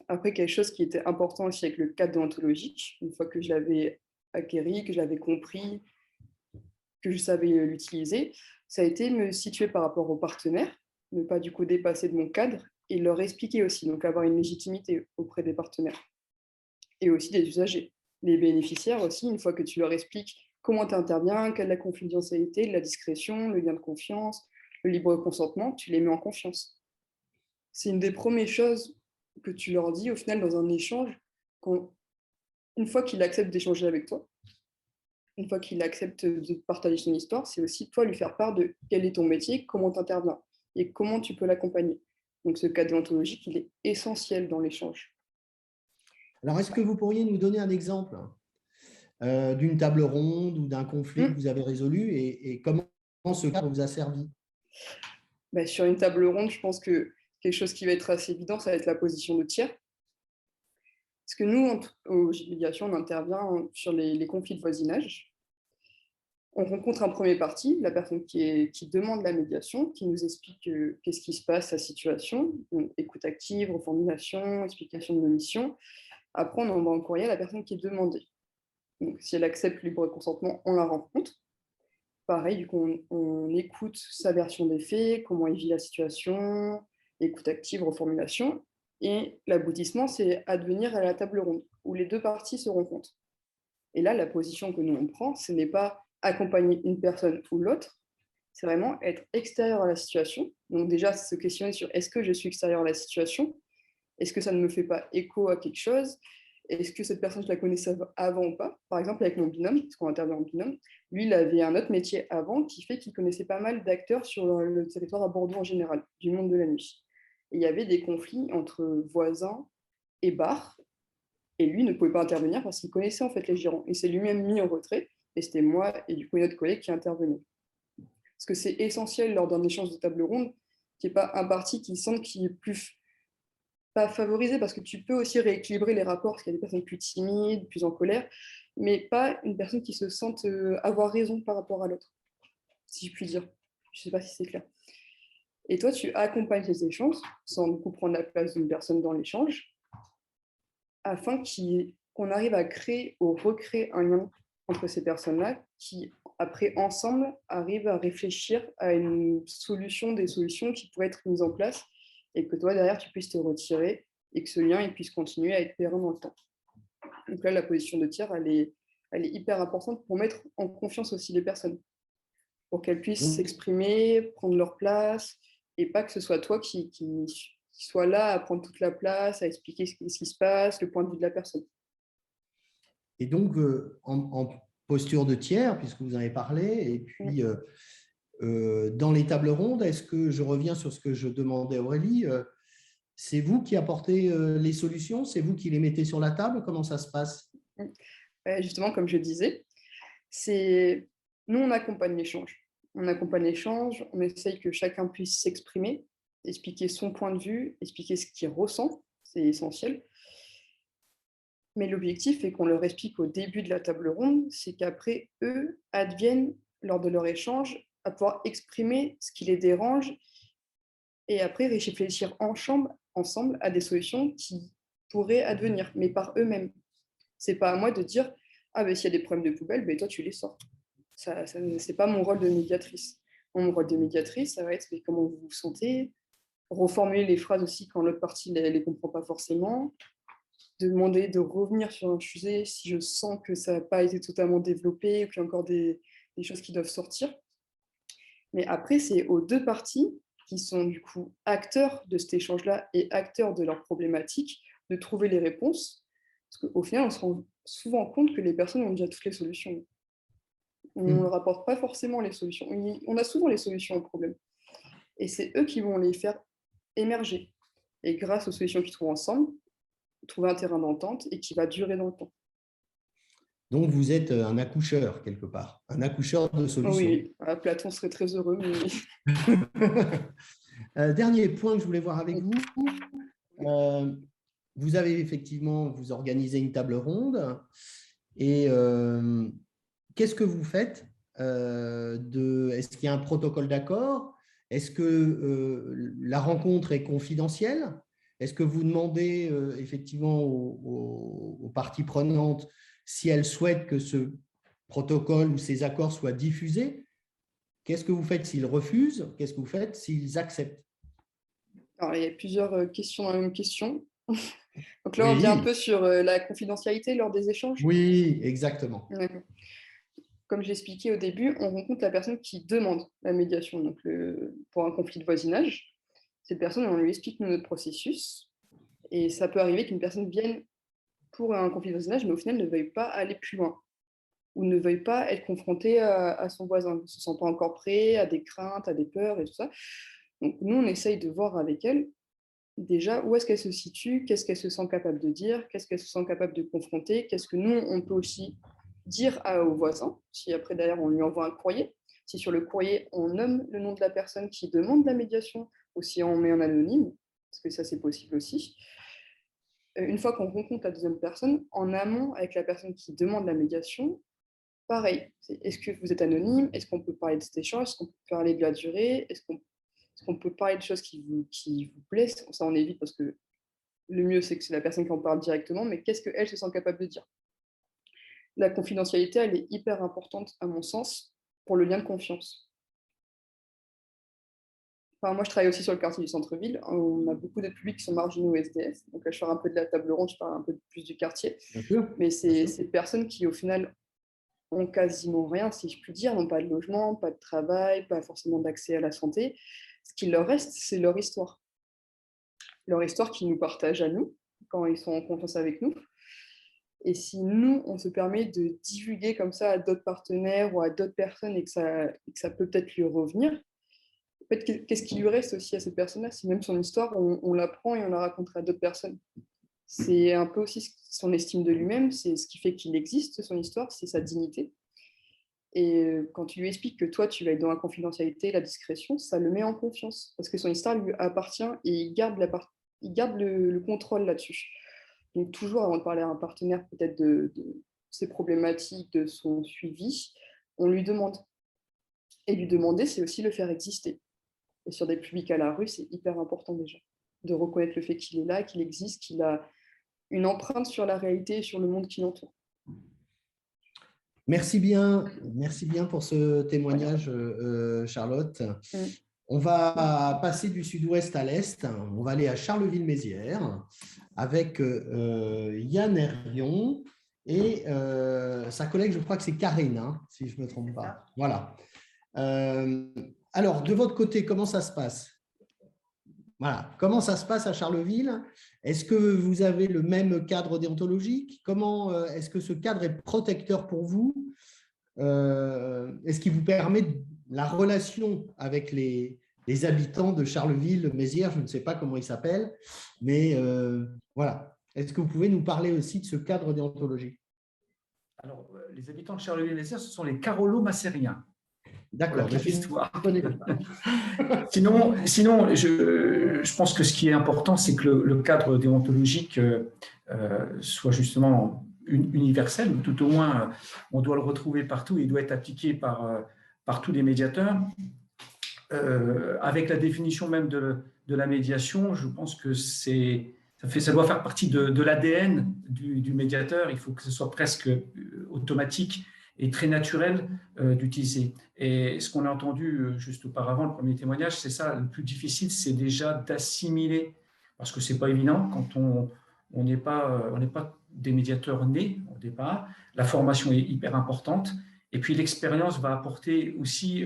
Après, quelque chose qui était important aussi avec le cadre déontologique, une fois que je l'avais acquéri, que je l'avais compris, que je savais l'utiliser, ça a été me situer par rapport aux partenaires, ne pas du coup dépasser de mon cadre et leur expliquer aussi, donc avoir une légitimité auprès des partenaires et aussi des usagers. Les bénéficiaires aussi, une fois que tu leur expliques comment tu interviens, quelle est la confidentialité, la discrétion, le lien de confiance, le libre consentement, tu les mets en confiance. C'est une des premières choses que tu leur dis au final dans un échange, une fois qu'il accepte d'échanger avec toi, une fois qu'il accepte de partager son histoire, c'est aussi toi lui faire part de quel est ton métier, comment tu interviens et comment tu peux l'accompagner. Donc ce cadre déontologique, il est essentiel dans l'échange. Alors, est-ce que vous pourriez nous donner un exemple d'une table ronde ou d'un conflit que vous avez résolu et comment ce cadre vous a servi? Sur une table ronde, je pense que quelque chose qui va être assez évident, ça va être la position de tiers. Parce que nous, au GIP Médiation, on intervient sur les conflits de voisinage. On rencontre un premier parti, la personne qui demande la médiation, qui nous explique qu'est-ce qui se passe, sa situation, donc, écoute active, reformulation, explication de nos missions. Après, on envoie un courrier à la personne qui est demandée. Donc, si elle accepte le libre consentement, on la rencontre. Pareil, du coup, on écoute sa version des faits, comment il vit la situation, écoute active, reformulation. Et l'aboutissement, c'est advenir à la table ronde, où les deux parties se rencontrent. Et là, la position que nous, on prend, ce n'est pas accompagner une personne ou l'autre, c'est vraiment être extérieur à la situation. Donc déjà, se questionner sur est-ce que je suis extérieur à la situation? Est-ce que ça ne me fait pas écho à quelque chose? Est-ce que cette personne, je la connaissais avant ou pas? Par exemple, avec mon binôme, parce qu'on intervient en binôme, lui, il avait un autre métier avant qui fait qu'il connaissait pas mal d'acteurs sur le territoire à Bordeaux en général, du monde de la nuit. Et il y avait des conflits entre voisins et bars, et lui ne pouvait pas intervenir parce qu'il connaissait en fait les gérants. Il s'est lui-même mis en retrait, et c'était moi et du coup une autre collègue qui intervenait. Parce que c'est essentiel lors d'un échange de table ronde qu'il n'y ait pas un parti qui sente qu'il est plus pas favorisé, parce que tu peux aussi rééquilibrer les rapports, parce qu'il y a des personnes plus timides, plus en colère, mais pas une personne qui se sente avoir raison par rapport à l'autre, si je puis dire. Je ne sais pas si c'est clair. Et toi, tu accompagnes ces échanges sans du coup prendre la place d'une personne dans l'échange, afin qu'on arrive à créer ou recréer un lien entre ces personnes-là qui, après, ensemble, arrivent à réfléchir à une solution, des solutions qui pourraient être mises en place et que toi, derrière, tu puisses te retirer et que ce lien il puisse continuer à être pérenne dans le temps. Donc là, la position de tiers, elle est hyper importante pour mettre en confiance aussi les personnes, pour qu'elles puissent s'exprimer, prendre leur place, et pas que ce soit toi qui soit là à prendre toute la place, à expliquer ce qui se passe, le point de vue de la personne. Et donc, en posture de tiers, puisque vous en avez parlé, et puis dans les tables rondes, est-ce que je reviens sur ce que je demandais à Aurélie, c'est vous qui apportez les solutions? C'est vous qui les mettez sur la table? Comment ça se passe? Justement, comme je disais, nous, on accompagne l'échange. On accompagne l'échange, on essaye que chacun puisse s'exprimer, expliquer son point de vue, expliquer ce qu'il ressent, c'est essentiel. Mais l'objectif est qu'on leur explique au début de la table ronde, c'est qu'après, eux adviennent, lors de leur échange, à pouvoir exprimer ce qui les dérange et après réfléchir ensemble à des solutions qui pourraient advenir, mais par eux-mêmes. C'est pas à moi de dire « Ah, ben s'il y a des problèmes de poubelle, ben toi, tu les sors. » C'est pas mon rôle de médiatrice. mon rôle de médiatrice, ça va être comment vous vous sentez, reformuler les phrases aussi quand l'autre partie ne les comprend pas forcément, demander de revenir sur un sujet si je sens que ça n'a pas été totalement développé ou qu'il y a encore des choses qui doivent sortir. Mais après, c'est aux deux parties qui sont du coup acteurs de cet échange-là et acteurs de leurs problématiques de trouver les réponses. Parce qu'au final, on se rend souvent compte que les personnes ont déjà toutes les solutions. On ne leur apporte pas forcément les solutions. On a souvent les solutions aux problèmes. Et c'est eux qui vont les faire émerger. Et grâce aux solutions qu'ils trouvent ensemble, trouver un terrain d'entente et qui va durer dans le temps. Donc, vous êtes un accoucheur, quelque part, un accoucheur de solutions. Oui, Platon serait très heureux. Mais... Dernier point que je voulais voir avec vous. Vous avez effectivement, vous organisez une table ronde. Et qu'est-ce que vous faites est-ce qu'il y a un protocole d'accord? Est-ce que la rencontre est confidentielle? Est-ce que vous demandez effectivement aux parties prenantes si elles souhaitent que ce protocole ou ces accords soient diffusés? Qu'est-ce que vous faites s'ils refusent? Qu'est-ce que vous faites s'ils acceptent? Alors, il y a plusieurs questions dans la même question. Donc là, on vient un peu sur la confidentialité lors des échanges. Oui, exactement. Comme je l'expliquais au début, on rencontre la personne qui demande la médiation. Donc, pour un conflit de voisinage, cette personne, on lui explique notre processus. Et ça peut arriver qu'une personne vienne pour un conflit de voisinage, mais au final ne veuille pas aller plus loin ou ne veuille pas être confrontée à son voisin, ne se sent pas encore prêt, à des craintes, à des peurs et tout ça. Donc, nous, on essaye de voir avec elle déjà où est-ce qu'elle se situe, qu'est-ce qu'elle se sent capable de dire, qu'est-ce qu'elle se sent capable de confronter, qu'est-ce que nous, on peut aussi dire aux voisins, si après d'ailleurs on lui envoie un courrier, si sur le courrier on nomme le nom de la personne qui demande la médiation, ou si on met en anonyme, parce que ça c'est possible aussi. Une fois qu'on rencontre la deuxième personne, en amont avec la personne qui demande la médiation, pareil, est-ce que vous êtes anonyme? Est-ce qu'on peut parler de cet échange? Est-ce qu'on peut parler de la durée? Est-ce qu'on peut parler de choses qui vous plaisent? Ça, on évite parce que le mieux, c'est que c'est la personne qui en parle directement, mais qu'est-ce qu'elle se sent capable de dire? La confidentialité, elle est hyper importante, à mon sens, pour le lien de confiance. Enfin, moi, je travaille aussi sur le quartier du centre-ville. On a beaucoup de publics qui sont marginaux SDF. Donc là, je parle un peu de la table ronde, je parle un peu plus du quartier. Mais c'est ces personnes qui, au final, ont quasiment rien, si je puis dire, n'ont pas de logement, pas de travail, pas forcément d'accès à la santé. Ce qui leur reste, c'est leur histoire. Leur histoire qu'ils nous partagent à nous, quand ils sont en confiance avec nous. Et si nous, on se permet de divulguer comme ça à d'autres partenaires ou à d'autres personnes et que ça peut peut-être lui revenir, en fait, qu'est-ce qui lui reste aussi à cette personne-là? Si même son histoire, on la prend et on la racontera à d'autres personnes. C'est un peu aussi son estime de lui-même, c'est ce qui fait qu'il existe, son histoire, c'est sa dignité. Et quand tu lui expliques que toi, tu vas être dans la confidentialité, la discrétion, ça le met en confiance. Parce que son histoire lui appartient et il garde le contrôle là-dessus. Donc toujours, avant de parler à un partenaire peut-être de ses problématiques, de son suivi, on lui demande. Et lui demander, c'est aussi le faire exister. Et sur des publics à la rue, c'est hyper important déjà, de reconnaître le fait qu'il est là, qu'il existe, qu'il a une empreinte sur la réalité et sur le monde qui l'entoure. Merci bien pour ce témoignage, Charlotte. On va passer du sud-ouest à l'est. On va aller à Charleville-Mézières avec Yann Herrion et sa collègue, je crois que c'est Karine, hein, si je ne me trompe pas. Voilà. Alors, de votre côté, comment ça se passe? Voilà. Comment ça se passe à Charleville? Est-ce que vous avez le même cadre déontologique? Comment est-ce que ce cadre est protecteur pour vous? Est-ce qu'il vous permet la relation avec les habitants de Charleville-Mézières? Je ne sais pas comment ils s'appellent, mais voilà. Est-ce que vous pouvez nous parler aussi de ce cadre déontologique? Alors, les habitants de Charleville-Mézières, ce sont les Carolo-Macériens. D'accord. Sinon, je pense que ce qui est important, c'est que le cadre déontologique soit justement universel, ou tout au moins, on doit le retrouver partout, il doit être appliqué par tous les médiateurs. Avec la définition même de la médiation, je pense que ça doit faire partie de l'ADN du médiateur. Il faut que ce soit presque automatique et très naturel d'utiliser. Et ce qu'on a entendu juste auparavant, le premier témoignage, c'est ça, le plus difficile, c'est déjà d'assimiler, parce que ce n'est pas évident quand on n'est pas des médiateurs nés au départ. La formation est hyper importante, et puis l'expérience va apporter aussi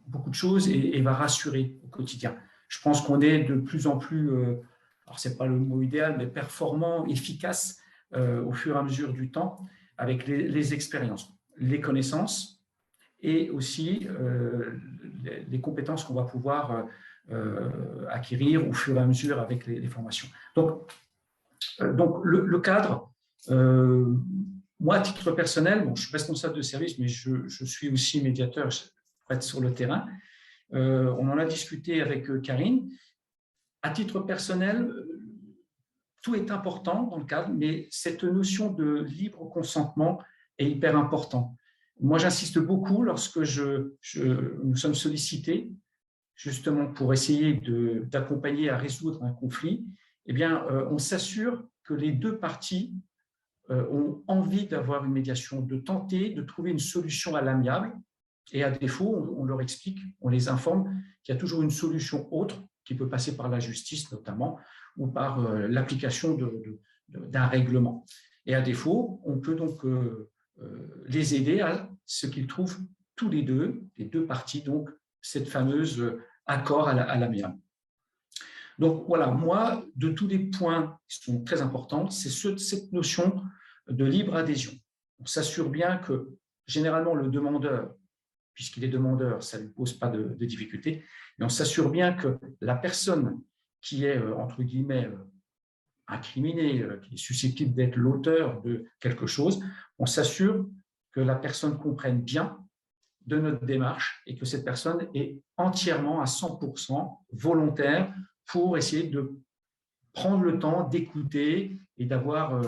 beaucoup de choses et va rassurer au quotidien. Je pense qu'on est de plus en plus, alors ce n'est pas le mot idéal, mais performant, efficace au fur et à mesure du temps avec les expériences, les connaissances et aussi les compétences qu'on va pouvoir acquérir au fur et à mesure avec les formations. Donc le cadre, moi, à titre personnel, bon, je suis responsable de service, mais je suis aussi médiateur pour être sur le terrain. On en a discuté avec Karine. À titre personnel, tout est important dans le cadre, mais cette notion de libre consentement est hyper importante. Moi, j'insiste beaucoup lorsque nous sommes sollicités, justement pour essayer d'accompagner à résoudre un conflit. Eh bien, on s'assure que les deux parties ont envie d'avoir une médiation, de tenter de trouver une solution à l'amiable. Et à défaut, on leur explique, on les informe qu'il y a toujours une solution autre qui peut passer par la justice notamment ou par l'application d'un règlement. Et à défaut, on peut donc les aider à ce qu'ils trouvent tous les deux parties, donc cette fameuse accord à l'amiable. Donc voilà, moi, de tous les points qui sont très importants, c'est cette notion de libre adhésion. On s'assure bien que généralement le demandeur, puisqu'il est demandeur, ça ne lui pose pas de difficulté, mais on s'assure bien que la personne qui est, entre guillemets, incriminée, qui est susceptible d'être l'auteur de quelque chose, on s'assure que la personne comprenne bien de notre démarche et que cette personne est entièrement à 100% volontaire pour essayer de prendre le temps d'écouter et d'avoir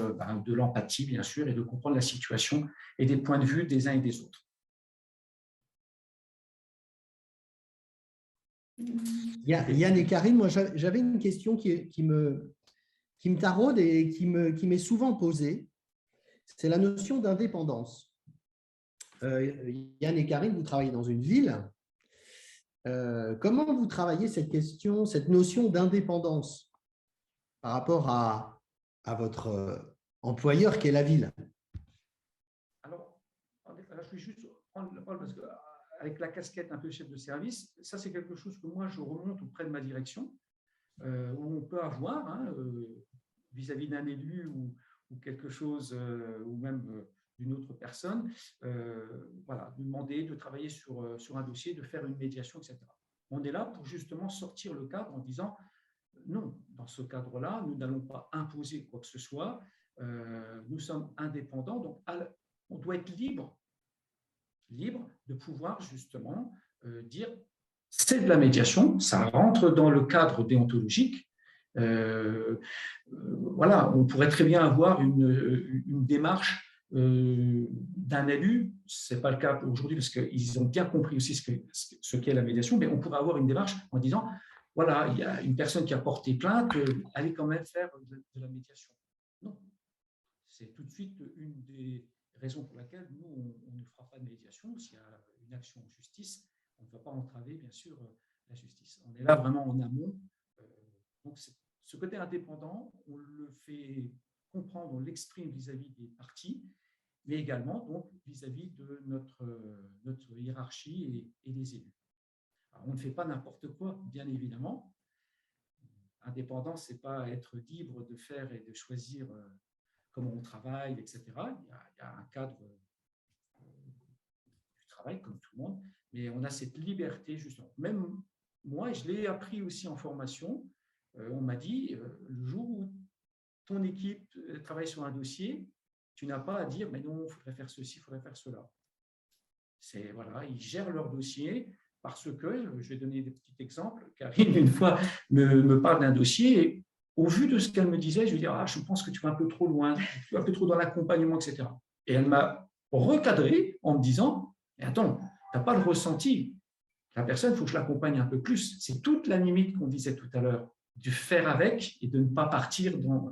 de l'empathie, bien sûr, et de comprendre la situation et des points de vue des uns et des autres. Yann et Karine, moi j'avais une question qui me taraude et qui m'est souvent posée. C'est la notion d'indépendance. Yann et Karine, vous travaillez dans une ville. Comment vous travaillez cette question, cette notion d'indépendance par rapport à votre employeur qui est la ville? Alors, je vais juste prendre la parole parce que avec la casquette un peu chef de service, ça c'est quelque chose que moi je remonte auprès de ma direction, où on peut avoir vis-à-vis d'un élu ou quelque chose, ou même d'une autre personne, voilà, lui demander de travailler sur un dossier, de faire une médiation, etc. On est là pour justement sortir le cadre en disant non, dans ce cadre-là, nous n'allons pas imposer quoi que ce soit, nous sommes indépendants, donc on doit être libre de pouvoir justement dire c'est de la médiation, ça rentre dans le cadre déontologique. Voilà, on pourrait très bien avoir une démarche d'un élu, ce n'est pas le cas aujourd'hui parce qu'ils ont bien compris aussi ce qu'est la médiation, mais on pourrait avoir une démarche en disant voilà, il y a une personne qui a porté plainte, allez quand même faire de la médiation. Non, c'est tout de suite une des raison pour laquelle nous, on ne fera pas de médiation. S'il y a une action en justice, on ne va pas entraver, bien sûr, la justice. On est là vraiment en amont. Donc, ce côté indépendant, on le fait comprendre, on l'exprime vis-à-vis des parties, mais également donc vis-à-vis de notre hiérarchie et des élus. Alors, on ne fait pas n'importe quoi, bien évidemment. Indépendant, ce n'est pas être libre de faire et de choisir comment on travaille, etc. Il y a un cadre du travail, comme tout le monde, mais on a cette liberté, justement. Même moi, je l'ai appris aussi en formation, on m'a dit, le jour où ton équipe travaille sur un dossier, tu n'as pas à dire, mais non, il faudrait faire ceci, il faudrait faire cela. Voilà, ils gèrent leur dossier parce que, je vais donner des petits exemples, Karine, une fois, me parle d'un dossier et au vu de ce qu'elle me disait, je lui dis je pense que tu vas un peu trop loin, tu vas un peu trop dans l'accompagnement, etc. Et elle m'a recadré en me disant mais attends, tu n'as pas le ressenti. La personne, il faut que je l'accompagne un peu plus. C'est toute la limite qu'on disait tout à l'heure, du faire avec et de ne pas partir dans.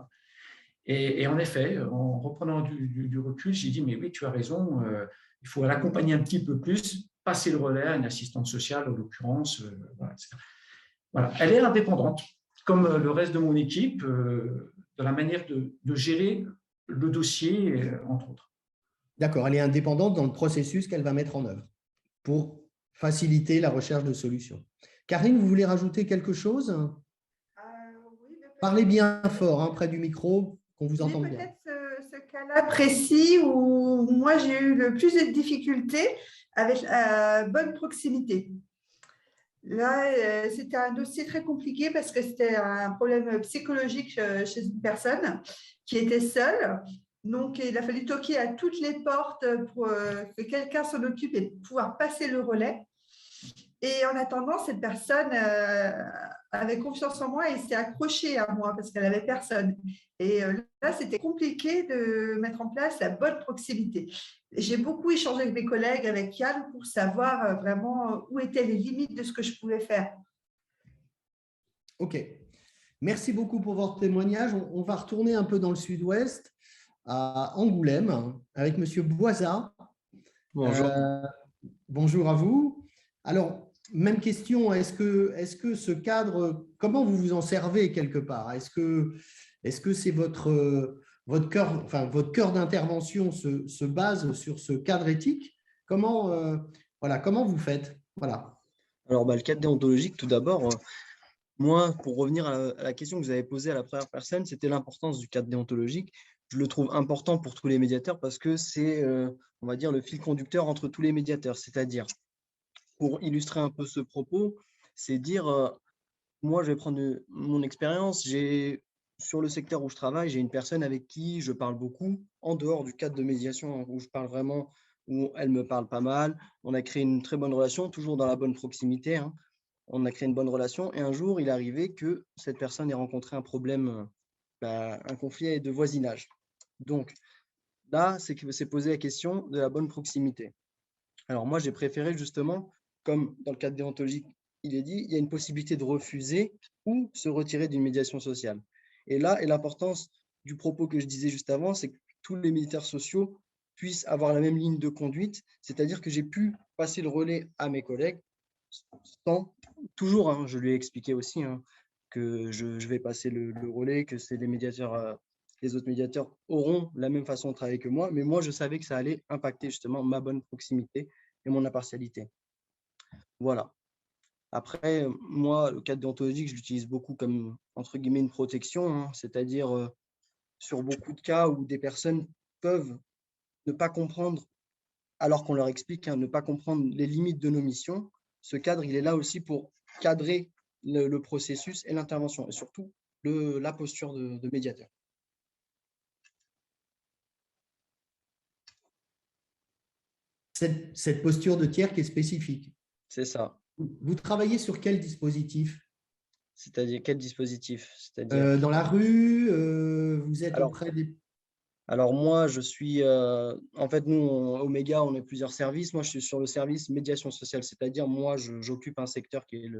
Et en effet, en reprenant du recul, j'ai dit, mais oui, tu as raison, il faut l'accompagner un petit peu plus, passer le relais à une assistante sociale, en l'occurrence. Voilà, etc. Voilà. Elle est indépendante, comme le reste de mon équipe, dans la manière de gérer le dossier, entre autres. D'accord, elle est indépendante dans le processus qu'elle va mettre en œuvre pour faciliter la recherche de solutions. Karine, vous voulez rajouter quelque chose? Oui, Parlez bien fort, hein, près du micro, qu'on vous entende bien. Peut-être ce cas-là précis où moi j'ai eu le plus de difficultés avec bonne proximité. Là, c'était un dossier très compliqué parce que c'était un problème psychologique chez une personne qui était seule. Donc, il a fallu toquer à toutes les portes pour que quelqu'un s'en occupe et pouvoir passer le relais. Et en attendant, cette personne avait confiance en moi et s'est accrochée à moi parce qu'elle n'avait personne. Et là, c'était compliqué de mettre en place la bonne proximité. J'ai beaucoup échangé avec mes collègues, avec Yann, pour savoir vraiment où étaient les limites de ce que je pouvais faire. OK. Merci beaucoup pour votre témoignage. On va retourner un peu dans le sud-ouest, à Angoulême, avec M. Boisa. Bonjour. Bonjour à vous. Alors, même question, est-ce que ce cadre, comment vous vous en servez quelque part? Est-ce que c'est votre cœur d'intervention se base sur ce cadre éthique? Comment vous faites? Voilà. Alors, le cadre déontologique, tout d'abord, moi, pour revenir à la question que vous avez posée à la première personne, c'était l'importance du cadre déontologique. Je le trouve important pour tous les médiateurs parce que c'est, on va dire, le fil conducteur entre tous les médiateurs. C'est-à-dire, pour illustrer un peu ce propos, c'est dire, moi, je vais prendre mon expérience. Sur le secteur où je travaille, j'ai une personne avec qui je parle beaucoup, en dehors du cadre de médiation, où je parle vraiment, où elle me parle pas mal. On a créé une très bonne relation, toujours dans la bonne proximité, hein. On a créé une bonne relation et un jour, il est arrivé que cette personne ait rencontré un problème, un conflit de voisinage. Donc, là, c'est que s'est posé la question de la bonne proximité. Alors, moi, j'ai préféré justement, comme dans le cadre déontologique, il est dit, il y a une possibilité de refuser ou se retirer d'une médiation sociale. Et là, l'importance du propos que je disais juste avant, c'est que tous les médiateurs sociaux puissent avoir la même ligne de conduite, c'est-à-dire que j'ai pu passer le relais à mes collègues sans toujours, hein, je lui ai expliqué aussi que je vais passer le relais, que c'est les médiateurs, les autres médiateurs auront la même façon de travailler que moi, mais moi, je savais que ça allait impacter justement ma bonne proximité et mon impartialité. Voilà. Après, moi, le cadre déontologique, je l'utilise beaucoup comme, entre guillemets, une protection, hein, c'est-à-dire sur beaucoup de cas où des personnes peuvent ne pas comprendre, alors qu'on leur explique, ne pas comprendre les limites de nos missions. Ce cadre, il est là aussi pour cadrer le processus et l'intervention, et surtout la posture de médiateur. Cette posture de tiers qui est spécifique. C'est ça. Vous travaillez sur quel dispositif? C'est-à-dire quel dispositif? Dans la rue, vous êtes auprès des… Alors moi, je suis… en fait, nous, Omega, on est plusieurs services. Moi, je suis sur le service médiation sociale, c'est-à-dire moi, j'occupe un secteur qui est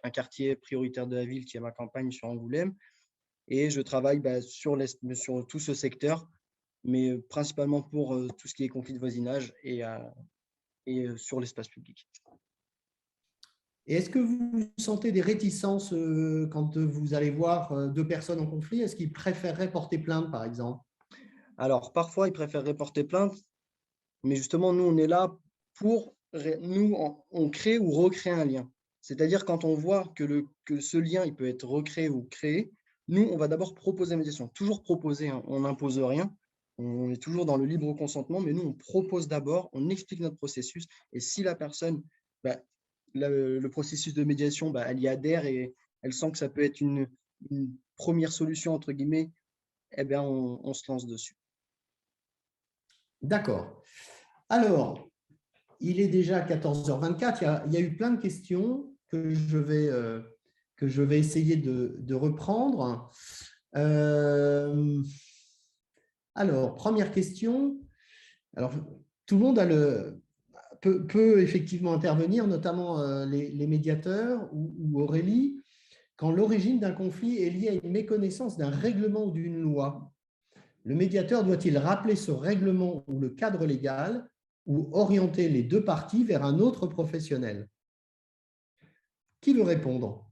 un quartier prioritaire de la ville, qui est ma campagne sur Angoulême. Et je travaille sur tout ce secteur, mais principalement pour tout ce qui est conflit de voisinage et sur l'espace public. Et est-ce que vous sentez des réticences quand vous allez voir deux personnes en conflit? Est-ce qu'ils préféreraient porter plainte, par exemple? Alors, parfois, ils préféreraient porter plainte, mais justement, nous, on est là pour… Nous, on crée ou recrée un lien. C'est-à-dire, quand on voit que ce lien, il peut être recréé ou créé, nous, on va d'abord proposer la médiation. Toujours proposer, hein, on n'impose rien. On est toujours dans le libre consentement, mais nous, on propose d'abord, on explique notre processus. Et si la personne… le processus de médiation, elle y adhère et elle sent que ça peut être une première solution, entre guillemets, eh bien, on se lance dessus. D'accord. Alors, il est déjà 14h24. Il y a eu plein de questions que je vais essayer de reprendre. Alors, première question. Alors, tout le monde peut effectivement intervenir, notamment les médiateurs ou Aurélie, quand l'origine d'un conflit est liée à une méconnaissance d'un règlement ou d'une loi. Le médiateur doit-il rappeler ce règlement ou le cadre légal ou orienter les deux parties vers un autre professionnel? Qui veut répondre?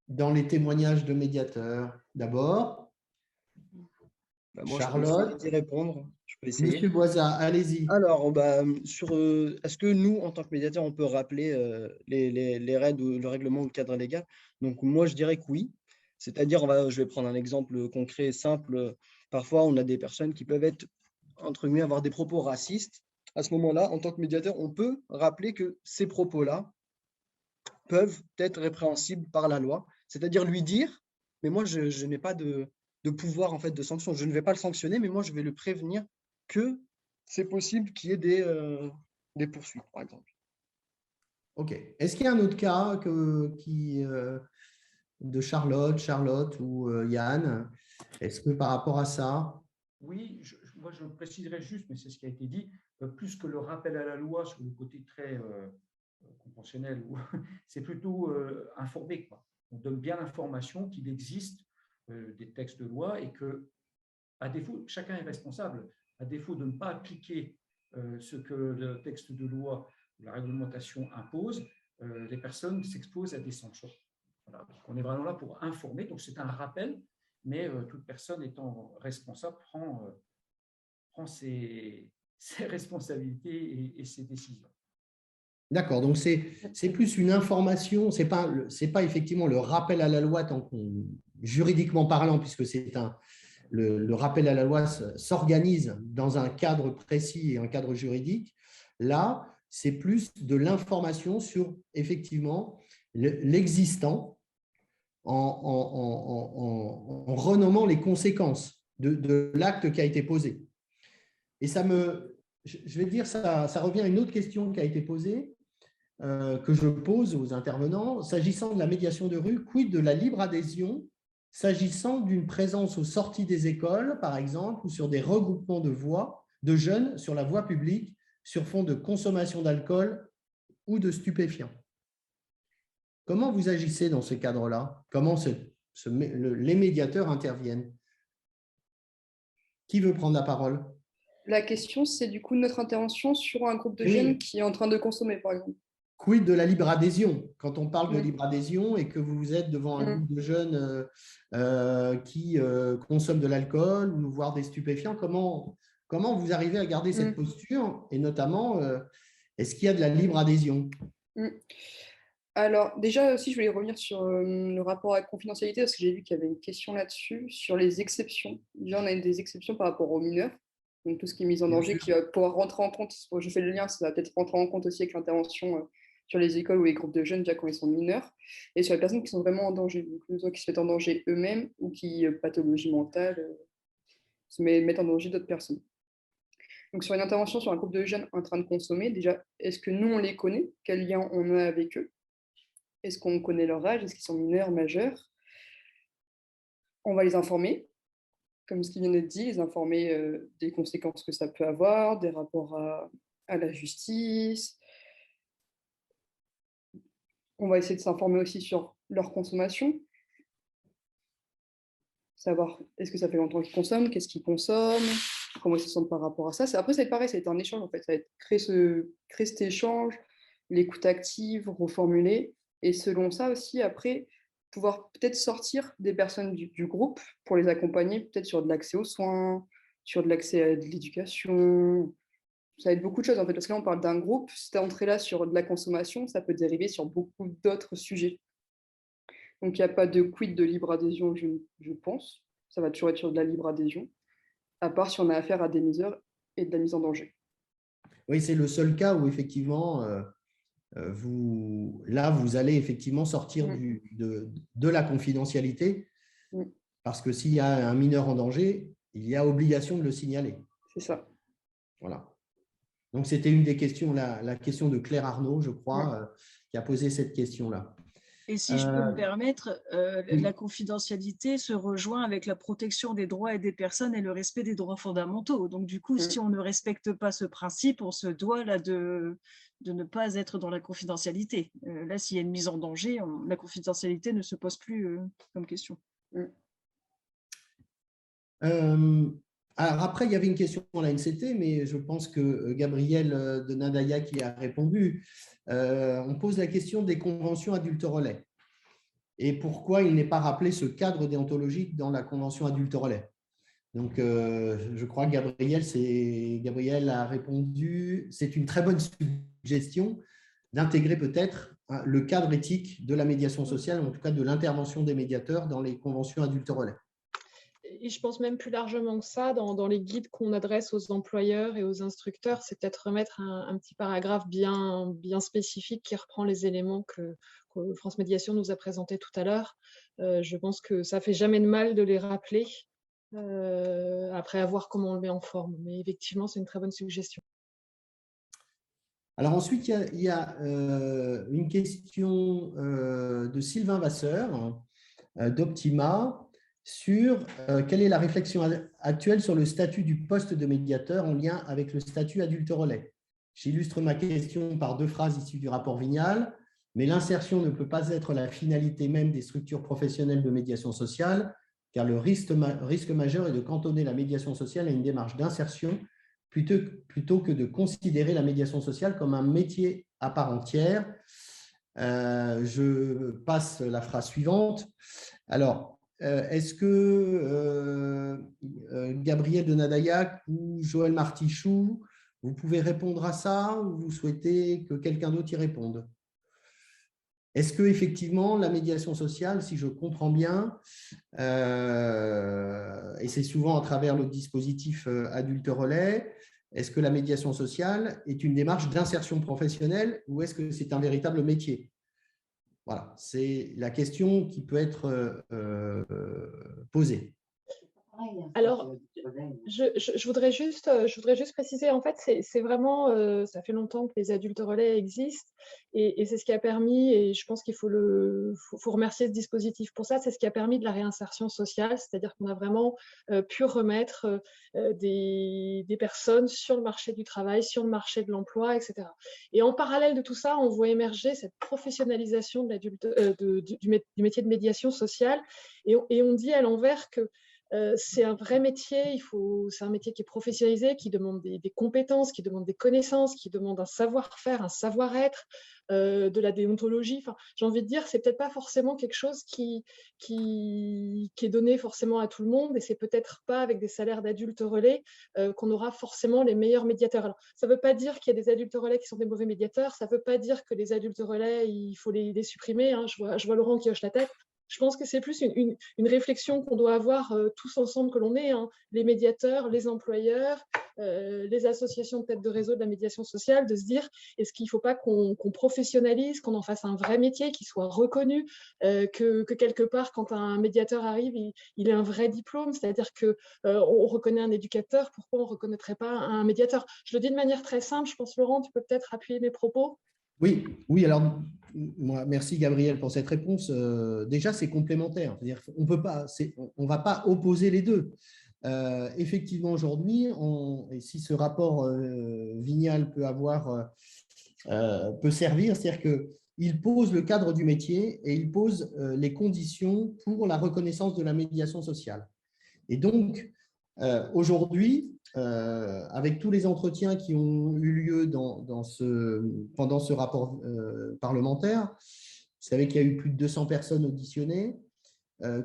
Dans les témoignages de médiateurs, d'abord. Bah, moi, Charlotte. je peux y répondre. Je peux essayer. Monsieur Boisa, allez-y. Alors, est-ce que nous, en tant que médiateur, on peut rappeler les règles, le règlement ou le cadre légal? Donc, moi, je dirais que oui. C'est-à-dire, je vais prendre un exemple concret, simple. Parfois, on a des personnes qui peuvent être, entre guillemets, avoir des propos racistes. À ce moment-là, en tant que médiateur, on peut rappeler que ces propos-là peuvent être répréhensibles par la loi. C'est-à-dire lui dire, mais moi, je n'ai pas de pouvoir en fait de sanction. Je ne vais pas le sanctionner, mais moi, je vais le prévenir que c'est possible qu'il y ait des poursuites, par exemple. OK. Est-ce qu'il y a un autre cas de Charlotte ou Yann? Est-ce que par rapport à ça? Oui, moi je préciserai juste, mais c'est ce qui a été dit, plus que le rappel à la loi sur le côté très conventionnel, c'est plutôt informer, quoi. On donne bien l'information qu'il existe des textes de loi et que, à défaut, chacun est responsable. À défaut de ne pas appliquer ce que le texte de loi ou la réglementation impose, les personnes s'exposent à des sanctions. Voilà. Donc on est vraiment là pour informer. Donc c'est un rappel, mais toute personne étant responsable prend ses responsabilités et ses décisions. D'accord, donc c'est plus une information, c'est pas effectivement le rappel à la loi juridiquement parlant, puisque le rappel à la loi s'organise dans un cadre précis et un cadre juridique. Là, c'est plus de l'information sur effectivement l'existant en renommant les conséquences de l'acte qui a été posé. Et je vais dire, ça revient à une autre question qui a été posée, que je pose aux intervenants. S'agissant de la médiation de rue, quid de la libre adhésion s'agissant d'une présence aux sorties des écoles, par exemple, ou sur des regroupements de jeunes sur la voie publique sur fond de consommation d'alcool ou de stupéfiants? Comment vous agissez dans ce cadre-là? Comment les médiateurs interviennent? Qui veut prendre la parole? La question, c'est du coup notre intervention sur un groupe de jeunes qui est en train de consommer, par exemple. Quid de la libre adhésion? Quand on parle de libre adhésion et que vous êtes devant un groupe de jeunes qui consomment de l'alcool ou voire des stupéfiants, comment vous arrivez à garder cette posture? Et notamment, est-ce qu'il y a de la libre adhésion? Alors, déjà aussi, je voulais revenir sur le rapport à la confidentialité, parce que j'ai vu qu'il y avait une question là-dessus, sur les exceptions. Déjà, on a des exceptions par rapport aux mineurs. Donc, tout ce qui est mise en danger, qui va pouvoir rentrer en compte. Je fais le lien, ça va peut-être rentrer en compte aussi avec l'intervention sur les écoles ou les groupes de jeunes, déjà quand ils sont mineurs, et sur les personnes qui sont vraiment en danger, donc soit qui se mettent en danger eux-mêmes ou qui, pathologie mentale, mettent en danger d'autres personnes. Donc, sur une intervention sur un groupe de jeunes en train de consommer, déjà, est-ce que nous, on les connaît? Quel lien on a avec eux? Est-ce qu'on connaît leur âge? Est-ce qu'ils sont mineurs, majeurs? On va les informer, comme ce qui vient d'être dit, les informer des conséquences que ça peut avoir, des rapports à la justice. On va essayer de s'informer aussi sur leur consommation, savoir est-ce que ça fait longtemps qu'ils consomment, qu'est-ce qu'ils consomment, comment ils se sentent par rapport à ça. Après, ça va être pareil, ça va être un échange en fait, ça va être créer cet échange, l'écoute active, reformuler, et selon ça aussi, après, pouvoir peut-être sortir des personnes du groupe pour les accompagner, peut-être sur de l'accès aux soins, sur de l'accès à de l'éducation. Ça va être beaucoup de choses en fait, parce que là on parle d'un groupe, cette entrée-là sur de la consommation, ça peut dériver sur beaucoup d'autres sujets. Donc il n'y a pas de quid de libre adhésion, je pense. Ça va toujours être sur de la libre adhésion, à part si on a affaire à des miseurs et de la mise en danger. Oui, c'est le seul cas où effectivement, vous allez effectivement sortir de la confidentialité, parce que s'il y a un mineur en danger, il y a obligation de le signaler. C'est ça. Voilà. Donc, c'était une des questions, la question de Claire Arnaud, je crois, qui a posé cette question-là. Et si je peux me permettre, la confidentialité se rejoint avec la protection des droits et des personnes et le respect des droits fondamentaux. Donc, du coup, si on ne respecte pas ce principe, on se doit là de ne pas être dans la confidentialité. Là, s'il y a une mise en danger, la confidentialité ne se pose plus comme question. Alors après, il y avait une question dans la NCT, mais je pense que Gabriel de Nadayak y a répondu. On pose la question des conventions adultes relais et pourquoi il n'est pas rappelé ce cadre déontologique dans la convention adulte relais. Donc, je crois que Gabriel a répondu. C'est une très bonne suggestion d'intégrer peut-être le cadre éthique de la médiation sociale, en tout cas de l'intervention des médiateurs dans les conventions adultes relais. Et je pense même plus largement que ça, dans les guides qu'on adresse aux employeurs et aux instructeurs, c'est peut-être remettre un petit paragraphe bien spécifique qui reprend les éléments que France Médiation nous a présentés tout à l'heure. Je pense que ça ne fait jamais de mal de les rappeler, après à voir comment on le met en forme. Mais effectivement, c'est une très bonne suggestion. Alors ensuite, il y a une question de Sylvain Vasseur d'Optima sur quelle est la réflexion actuelle sur le statut du poste de médiateur en lien avec le statut adulte relais. J'illustre ma question par 2 phrases issues du rapport Vignal, mais l'insertion ne peut pas être la finalité même des structures professionnelles de médiation sociale, car le risque majeur est de cantonner la médiation sociale à une démarche d'insertion plutôt que de considérer la médiation sociale comme un métier à part entière. Je passe la phrase suivante. Alors, est-ce que Gabriel de Nadayak ou Joël Martichoux, vous pouvez répondre à ça ou vous souhaitez que quelqu'un d'autre y réponde? Est-ce qu'effectivement, la médiation sociale, si je comprends bien, et c'est souvent à travers le dispositif adulte relais, est-ce que la médiation sociale est une démarche d'insertion professionnelle ou est-ce que c'est un véritable métier? Voilà, c'est la question qui peut être posée. Alors, je voudrais juste préciser, en fait, c'est vraiment, ça fait longtemps que les adultes relais existent et c'est ce qui a permis, et je pense qu'il faut remercier ce dispositif pour ça, c'est ce qui a permis de la réinsertion sociale, c'est-à-dire qu'on a vraiment pu remettre des personnes sur le marché du travail, sur le marché de l'emploi, etc. Et en parallèle de tout ça, on voit émerger cette professionnalisation de du métier de médiation sociale et on dit à l'envers que c'est un vrai métier, c'est un métier qui est professionnalisé, qui demande des compétences, qui demande des connaissances, qui demande un savoir-faire, un savoir-être, de la déontologie. Enfin, j'ai envie de dire, c'est peut-être pas forcément quelque chose qui est donné forcément à tout le monde, et c'est peut-être pas avec des salaires d'adultes relais qu'on aura forcément les meilleurs médiateurs. Alors, ça ne veut pas dire qu'il y a des adultes relais qui sont des mauvais médiateurs, ça ne veut pas dire que les adultes relais, il faut les supprimer, hein. Je vois Laurent qui hoche la tête. Je pense que c'est plus une réflexion qu'on doit avoir tous ensemble que l'on est, hein, les médiateurs, les employeurs, les associations peut-être de réseau de la médiation sociale, de se dire, est-ce qu'il ne faut pas qu'on professionnalise, qu'on en fasse un vrai métier, qu'il soit reconnu, que quelque part, quand un médiateur arrive, il ait un vrai diplôme, c'est-à-dire qu'on reconnaît un éducateur, pourquoi on ne reconnaîtrait pas un médiateur? Je le dis de manière très simple, je pense, Laurent, tu peux peut-être appuyer mes propos. Oui, alors, merci Gabriel pour cette réponse. Déjà, c'est complémentaire. C'est-à-dire on ne va pas opposer les deux. Effectivement, aujourd'hui, et si ce rapport Vignal peut servir, c'est-à-dire qu'il pose le cadre du métier et il pose les conditions pour la reconnaissance de la médiation sociale. Et donc, aujourd'hui, avec tous les entretiens qui ont eu lieu pendant ce rapport parlementaire, vous savez qu'il y a eu plus de 200 personnes auditionnées,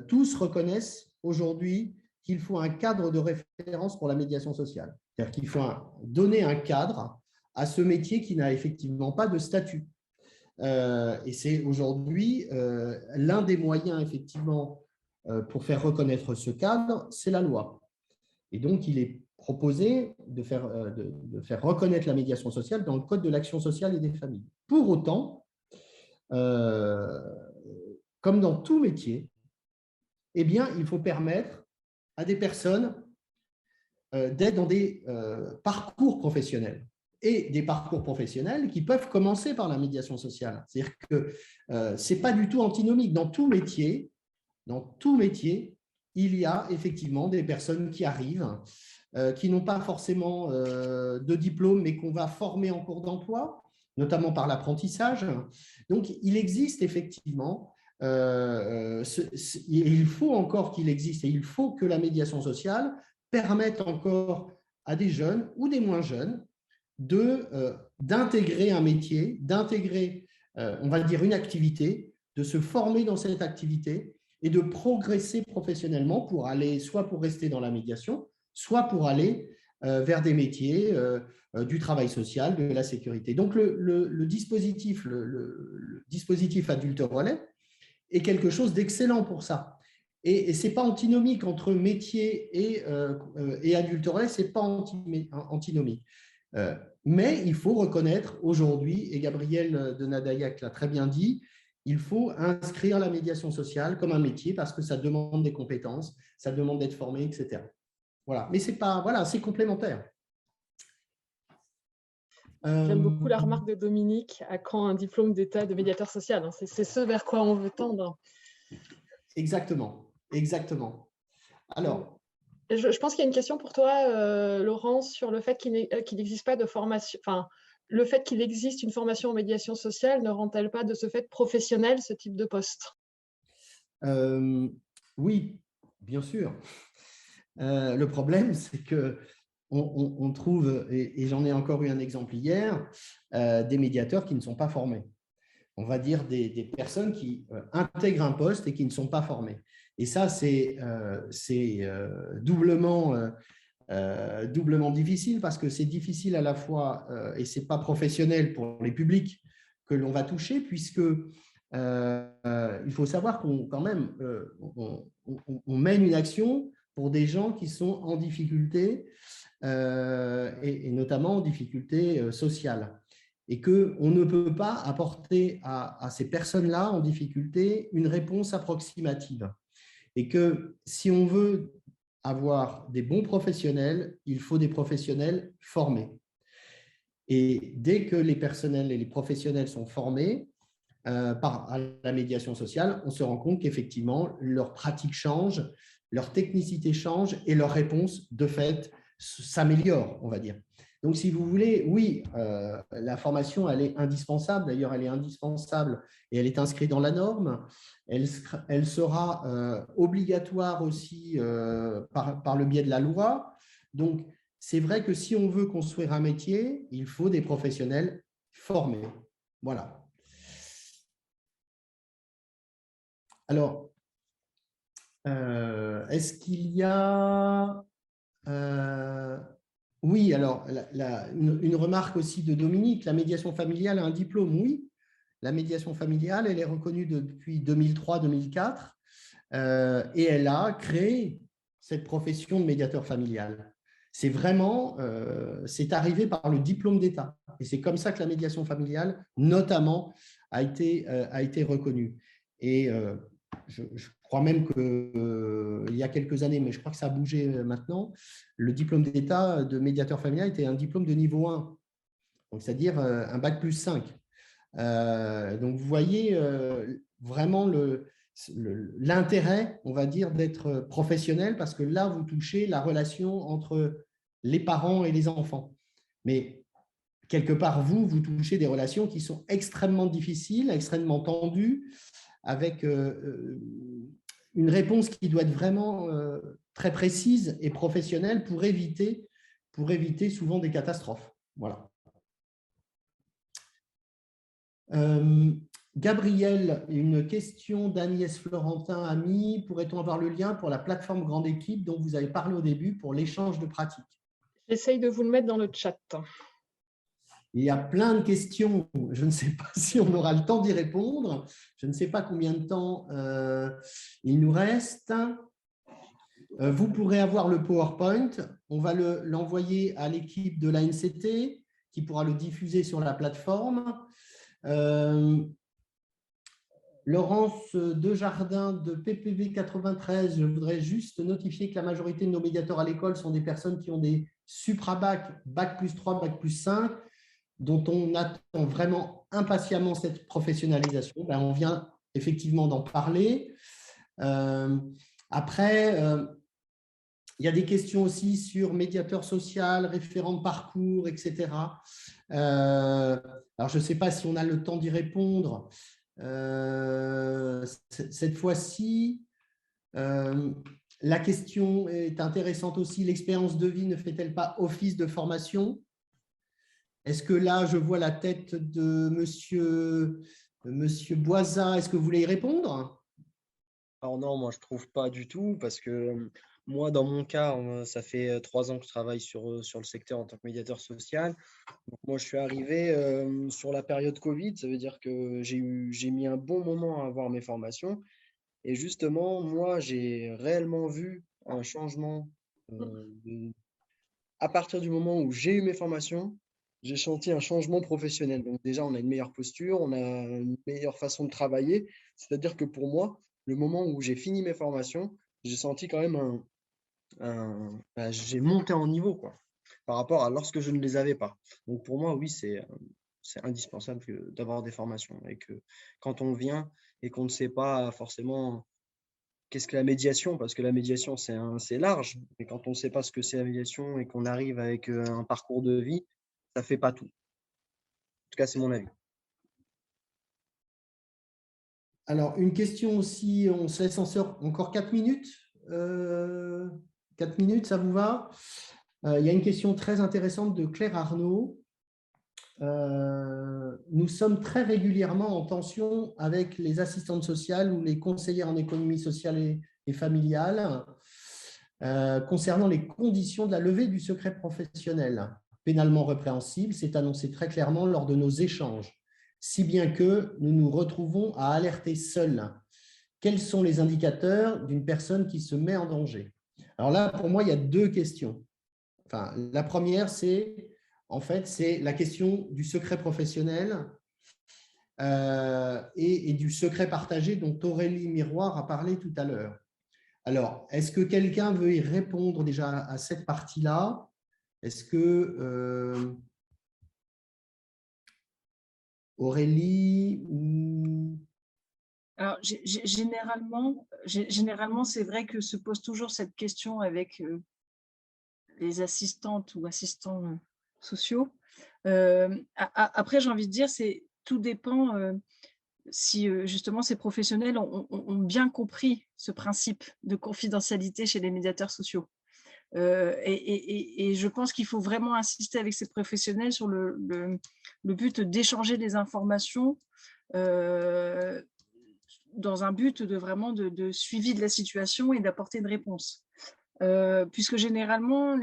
tous reconnaissent aujourd'hui qu'il faut un cadre de référence pour la médiation sociale. C'est-à-dire qu'il faut donner un cadre à ce métier qui n'a effectivement pas de statut. Et c'est aujourd'hui l'un des moyens, effectivement, pour faire reconnaître ce cadre, c'est la loi. Et donc, il est proposé de faire reconnaître la médiation sociale dans le Code de l'action sociale et des familles. Pour autant, comme dans tout métier, eh bien, il faut permettre à des personnes d'être dans des parcours professionnels et des parcours professionnels qui peuvent commencer par la médiation sociale. C'est-à-dire que ce n'est pas du tout antinomique. Dans tout métier, il y a effectivement des personnes qui arrivent, qui n'ont pas forcément de diplôme, mais qu'on va former en cours d'emploi, notamment par l'apprentissage. Donc, il existe effectivement il faut encore qu'il existe et il faut que la médiation sociale permette encore à des jeunes ou des moins jeunes d'intégrer un métier, d'intégrer, on va dire, une activité, de se former dans cette activité et de progresser professionnellement pour aller, soit pour rester dans la médiation, soit pour aller vers des métiers du travail social, de la sécurité. Donc, le dispositif adulte relais est quelque chose d'excellent pour ça. Et ce n'est pas antinomique entre métier et adulte relais, ce n'est pas antinomique. Mais il faut reconnaître aujourd'hui, et Gabriel de Nadaillac l'a très bien dit, il faut inscrire la médiation sociale comme un métier parce que ça demande des compétences, ça demande d'être formé, etc. Voilà. Mais c'est complémentaire. J'aime beaucoup la remarque de Dominique, à quand un diplôme d'État de médiateur social. C'est ce vers quoi on veut tendre. Exactement, exactement. Alors, je pense qu'il y a une question pour toi, Laurence, sur le fait qu'il n'existe pas de formation. Enfin, le fait qu'il existe une formation en médiation sociale ne rend-elle pas de ce fait professionnel ce type de poste? Oui, bien sûr. Le problème, c'est que on trouve, et j'en ai encore eu un exemple hier, des médiateurs qui ne sont pas formés. On va dire des personnes qui intègrent un poste et qui ne sont pas formées. Et ça, c'est doublement difficile parce que c'est difficile à la fois, et ce n'est pas professionnel pour les publics que l'on va toucher, puisque il faut savoir qu'on même, on mène une action pour des gens qui sont en difficulté, et notamment en difficulté sociale. Et qu'on ne peut pas apporter à ces personnes-là en difficulté une réponse approximative. Et que si on veut avoir des bons professionnels, il faut des professionnels formés. Et dès que les personnels et les professionnels sont formés à la médiation sociale, on se rend compte qu'effectivement, leur pratique change, leur technicité change et leur réponse, de fait, s'améliore, on va dire. Donc, si vous voulez, oui, la formation, elle est indispensable. D'ailleurs, elle est indispensable et elle est inscrite dans la norme. Elle sera obligatoire aussi par le biais de la loi. Donc, c'est vrai que si on veut construire un métier, il faut des professionnels formés. Voilà. Alors, est-ce qu'il y a… oui, alors, une remarque aussi de Dominique, la médiation familiale a un diplôme, oui. La médiation familiale, elle est reconnue depuis 2003-2004 et elle a créé cette profession de médiateur familial. C'est vraiment, c'est arrivé par le diplôme d'État. Et c'est comme ça que la médiation familiale, notamment, a été reconnue. Et je crois même qu'il y a quelques années, mais je crois que ça a bougé maintenant, le diplôme d'État de médiateur familial était un diplôme de niveau 1, c'est-à-dire un bac plus 5. Donc, vous voyez vraiment l'intérêt, on va dire, d'être professionnel parce que là, vous touchez la relation entre les parents et les enfants. Mais quelque part, vous touchez des relations qui sont extrêmement difficiles, extrêmement tendues, avec une réponse qui doit être vraiment très précise et professionnelle pour éviter souvent des catastrophes. Voilà. Gabriel, une question d'Agnès Florentin a mis, pourrait-on avoir le lien pour la plateforme Grande Équipe dont vous avez parlé au début pour l'échange de pratiques? J'essaye de vous le mettre dans le chat. Il y a plein de questions. Je ne sais pas si on aura le temps d'y répondre. Je ne sais pas combien de temps il nous reste. Vous pourrez avoir le PowerPoint. On va l'envoyer à l'équipe de l'ANCT qui pourra le diffuser sur la plateforme. Laurence Desjardins de PPV 93, je voudrais juste notifier que la majorité de nos médiateurs à l'école sont des personnes qui ont des supra-bac, bac plus 3, bac plus 5, dont on attend vraiment impatiemment cette professionnalisation. Ben, on vient effectivement d'en parler. Après, il y a des questions aussi sur médiateur social, référent de parcours, etc. Alors, je ne sais pas si on a le temps d'y répondre. Cette fois-ci, la question est intéressante aussi. L'expérience de vie ne fait-elle pas office de formation? Est-ce que là, je vois la tête de monsieur Boisa? Est-ce que vous voulez y répondre? Alors non, moi je trouve pas du tout parce que moi dans mon cas, ça fait 3 ans que je travaille sur le secteur en tant que médiateur social. Donc, moi je suis arrivé sur la période Covid, ça veut dire que j'ai mis un bon moment à avoir mes formations et justement moi j'ai réellement vu un changement à partir du moment où j'ai eu mes formations, j'ai senti un changement professionnel. Donc déjà on a une meilleure posture, on a une meilleure façon de travailler. C'est-à-dire que pour moi, le moment où j'ai fini mes formations, j'ai senti quand même j'ai monté en niveau quoi, par rapport à lorsque je ne les avais pas. Donc pour moi, oui, c'est indispensable d'avoir des formations et que quand on vient et qu'on ne sait pas forcément qu'est-ce que la médiation, parce que la médiation c'est large, mais quand on ne sait pas ce que c'est la médiation et qu'on arrive avec un parcours de vie, ça fait pas tout. En tout cas, c'est mon avis. Alors, une question aussi, on se laisse encore 4 minutes. 4 minutes, ça vous va? Il y a une question très intéressante de Claire Arnaud. Nous sommes très régulièrement en tension avec les assistantes sociales ou les conseillères en économie sociale et familiale concernant les conditions de la levée du secret professionnel. Pénalement répréhensible, c'est annoncé très clairement lors de nos échanges, si bien que nous nous retrouvons à alerter seuls. Quels sont les indicateurs d'une personne qui se met en danger? Alors là, pour moi, il y a 2 questions. Enfin, la première, c'est la question du secret professionnel et du secret partagé dont Aurélie Miroir a parlé tout à l'heure. Alors, est-ce que quelqu'un veut y répondre déjà à cette partie-là? Est-ce que Aurélie ou… Alors, généralement, c'est vrai que se pose toujours cette question avec les assistantes ou assistants sociaux. Après, j'ai envie de dire, tout dépend si justement ces professionnels ont bien compris ce principe de confidentialité chez les médiateurs sociaux. Et je pense qu'il faut vraiment insister avec ces professionnels sur le but d'échanger des informations dans un but de suivi de la situation et d'apporter une réponse. Puisque généralement,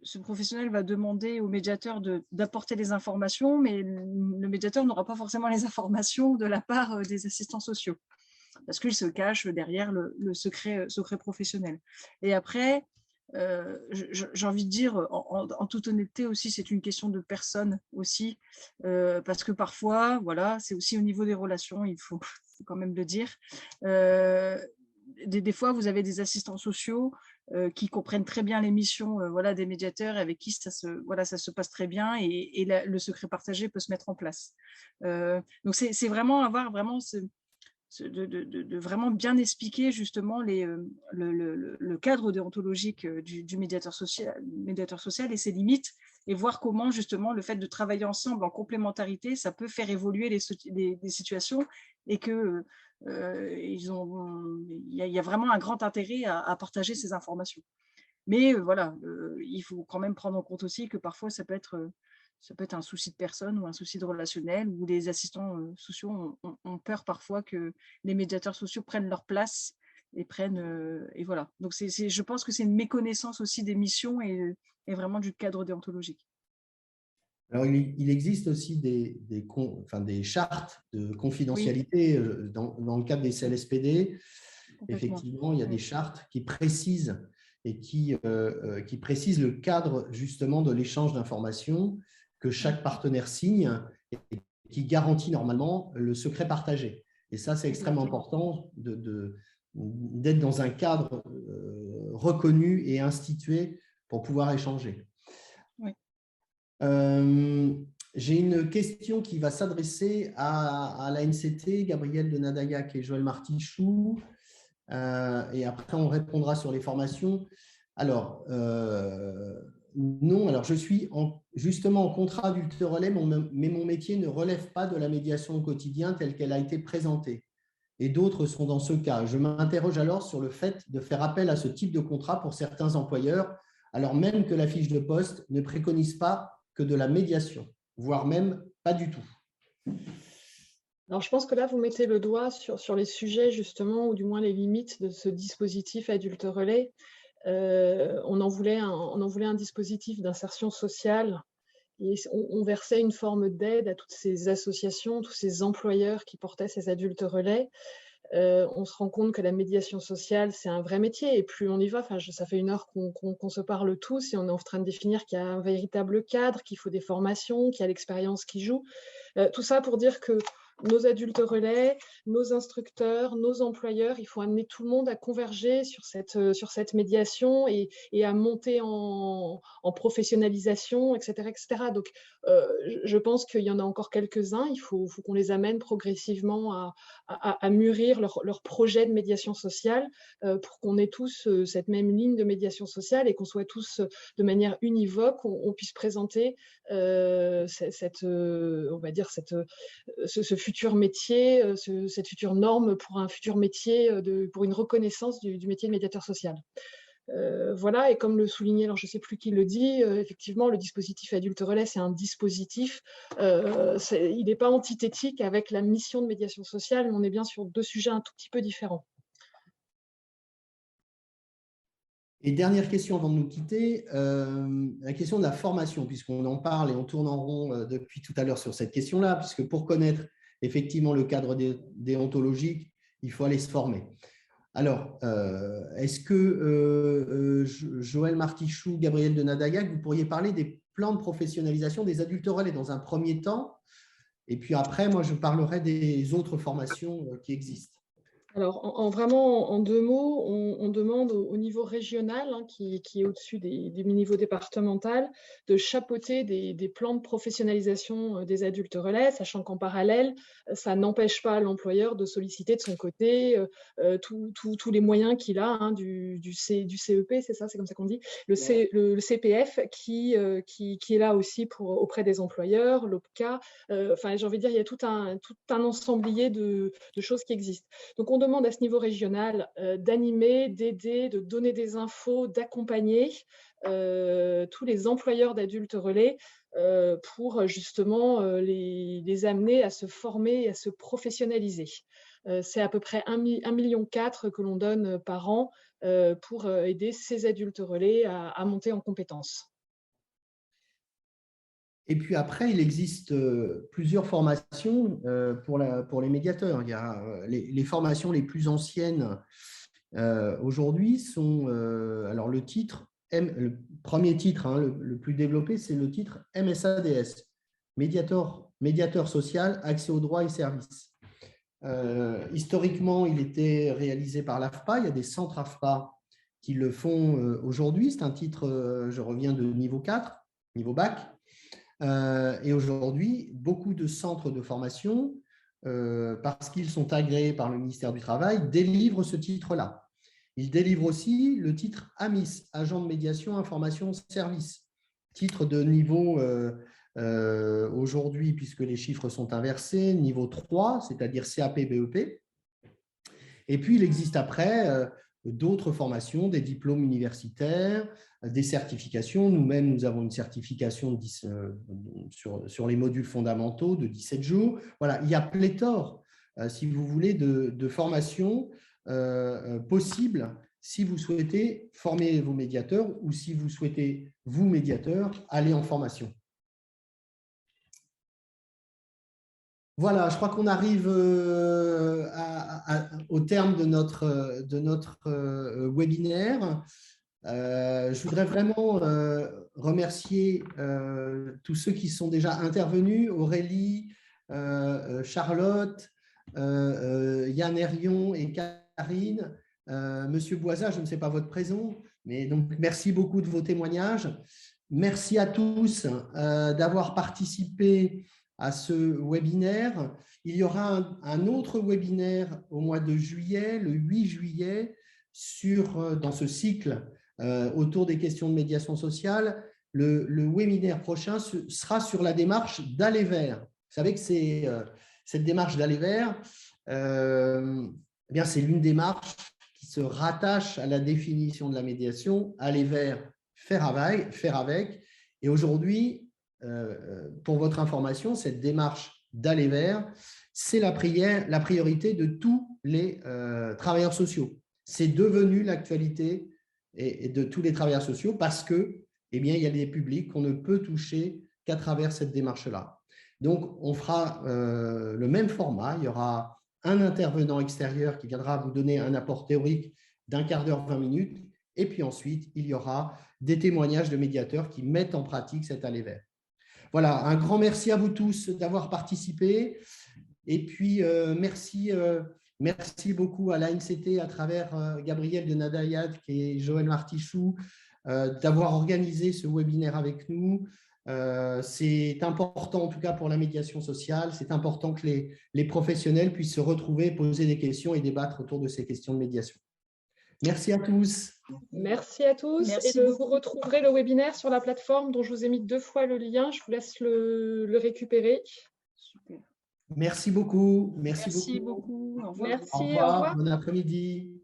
ce professionnel va demander au médiateur d'apporter des informations, mais le médiateur n'aura pas forcément les informations de la part des assistants sociaux, parce qu'il se cache derrière le secret professionnel. Et après, j'ai envie de dire, en toute honnêteté aussi, c'est une question de personne aussi, parce que parfois, voilà, c'est aussi au niveau des relations, il faut quand même le dire. Des fois, vous avez des assistants sociaux qui comprennent très bien les missions des médiateurs, avec qui ça se passe très bien, et le secret partagé peut se mettre en place. Donc, c'est vraiment avoir vraiment de vraiment bien expliquer justement le cadre déontologique du médiateur social et ses limites, et voir comment justement le fait de travailler ensemble en complémentarité, ça peut faire évoluer les situations, et que il y a vraiment un grand intérêt à partager ces informations. Mais voilà, il faut quand même prendre en compte aussi que parfois ça peut être un souci de personne ou un souci de relationnel, où les assistants sociaux ont peur parfois que les médiateurs sociaux prennent leur place et voilà. Donc je pense que c'est une méconnaissance aussi des missions et vraiment du cadre déontologique. Alors, il existe aussi des chartes de confidentialité dans le cadre des CLSPD. Effectivement, il y a des chartes qui précisent qui précisent le cadre justement de l'échange d'informations que chaque partenaire signe et qui garantit normalement le secret partagé. Et ça, c'est extrêmement important d'être dans un cadre reconnu et institué pour pouvoir échanger. Oui. J'ai une question qui va s'adresser à la NCT, Gabriel de Nadaillac et Joël Martichoux, et après on répondra sur les formations. Alors, Non, alors je suis justement en contrat adulte relais, mais mon métier ne relève pas de la médiation au quotidien telle qu'elle a été présentée. Et d'autres sont dans ce cas. Je m'interroge alors sur le fait de faire appel à ce type de contrat pour certains employeurs, alors même que la fiche de poste ne préconise pas que de la médiation, voire même pas du tout. Alors, je pense que là, vous mettez le doigt sur les sujets, justement, ou du moins les limites de ce dispositif adulte relais. On en voulait un dispositif d'insertion sociale et on versait une forme d'aide à toutes ces associations, tous ces employeurs qui portaient ces adultes relais. On se rend compte que la médiation sociale, c'est un vrai métier et plus on y va, ça fait 1 heure qu'on se parle tous et on est en train de définir qu'il y a un véritable cadre, qu'il faut des formations, qu'il y a l'expérience qui joue. Tout ça pour dire que nos adultes relais, nos instructeurs, nos employeurs, il faut amener tout le monde à converger sur cette médiation et à monter en professionnalisation, etc., etc. Donc, je pense qu'il y en a encore quelques-uns. Il faut qu'on les amène progressivement à mûrir leur projet de médiation sociale pour qu'on ait tous cette même ligne de médiation sociale et qu'on soit tous de manière univoque, on puisse présenter on va dire ce futur métier, cette future norme pour un futur métier, pour une reconnaissance du métier de médiateur social. Voilà, et comme le soulignait, alors je ne sais plus qui le dit, effectivement, le dispositif adulte relais, c'est un dispositif, il n'est pas antithétique avec la mission de médiation sociale, mais on est bien sur 2 sujets un tout petit peu différents. Et dernière question avant de nous quitter, la question de la formation, puisqu'on en parle et on tourne en rond depuis tout à l'heure sur cette question-là, puisque pour connaître effectivement le cadre déontologique, il faut aller se former. Alors, est-ce que Joël Martichoux, Gabriel de Nadagac, vous pourriez parler des plans de professionnalisation des adultes relais dans un premier temps, et puis après, moi, je parlerai des autres formations qui existent. Alors, vraiment, en 2 mots, on demande au niveau régional, qui est au-dessus du niveau départemental, de chapeauter des plans de professionnalisation des adultes relais, sachant qu'en parallèle, ça n'empêche pas l'employeur de solliciter de son côté tous les moyens qu'il a du CEP, c'est ça, c'est comme ça qu'on dit, le CPF qui est là aussi auprès des employeurs, l'OPCA, j'ai envie de dire, il y a tout un ensemblier de choses qui existent. Donc, on demande à ce niveau régional d'animer, d'aider, de donner des infos, d'accompagner tous les employeurs d'adultes relais pour justement les amener à se former et à se professionnaliser. C'est à peu près 1,4 million que l'on donne par an pour aider ces adultes relais à monter en compétences. Et puis après, il existe plusieurs formations pour les médiateurs. Il y a les formations les plus anciennes aujourd'hui sont, alors le premier titre, le plus développé, c'est le titre MSADS, médiateur social, accès aux droits et services. Historiquement, il était réalisé par l'AFPA. Il y a des centres AFPA qui le font aujourd'hui. C'est un titre, je reviens de niveau 4, niveau bac. Et aujourd'hui, beaucoup de centres de formation, parce qu'ils sont agréés par le ministère du Travail, délivrent ce titre-là. Ils délivrent aussi le titre AMIS, Agent de médiation, information, service, titre de niveau aujourd'hui, puisque les chiffres sont inversés, niveau 3, c'est-à-dire CAP, BEP. Et puis, il existe après d'autres formations, des diplômes universitaires, des certifications. Nous-mêmes, nous avons une certification sur les modules fondamentaux de 17 jours. Voilà, il y a pléthore, si vous voulez, de formations possibles si vous souhaitez former vos médiateurs ou si vous souhaitez, vous, médiateurs, aller en formation. Voilà, je crois qu'on arrive au terme de notre webinaire. Je voudrais vraiment remercier tous ceux qui sont déjà intervenus, Aurélie, Charlotte, Yann Herion et Karine. Monsieur Boisa, je ne sais pas votre prénom, mais donc merci beaucoup de vos témoignages. Merci à tous d'avoir participé à ce webinaire. Il y aura un autre webinaire au mois de juillet, le 8 juillet, dans ce cycle autour des questions de médiation sociale. le webinaire prochain sera sur la démarche d'aller vers. Vous savez que cette démarche d'aller vers, eh bien, c'est l'une des démarches qui se rattache à la définition de la médiation, aller vers, faire avec. Et aujourd'hui, pour votre information, cette démarche d'aller vers, c'est la priorité de tous les travailleurs sociaux. C'est devenu l'actualité et de tous les travailleurs sociaux parce que, eh bien, il y a des publics qu'on ne peut toucher qu'à travers cette démarche-là. Donc, on fera le même format. Il y aura un intervenant extérieur qui viendra vous donner un apport théorique d'1 quart d'heure, 20 minutes. Et puis ensuite, il y aura des témoignages de médiateurs qui mettent en pratique cet aller vers. Voilà, un grand merci à vous tous d'avoir participé. Et puis, merci beaucoup à l'ANCT à travers Gabriel de Nadayad et Joël Martichoux d'avoir organisé ce webinaire avec nous. C'est important, en tout cas pour la médiation sociale, c'est important que les professionnels puissent se retrouver, poser des questions et débattre autour de ces questions de médiation. Merci à tous. Merci à tous. Merci Vous retrouverez le webinaire sur la plateforme dont je vous ai mis 2 fois le lien. Je vous laisse le récupérer. Super. Merci beaucoup. Merci beaucoup. Au revoir. Merci, Au revoir. Bon après-midi.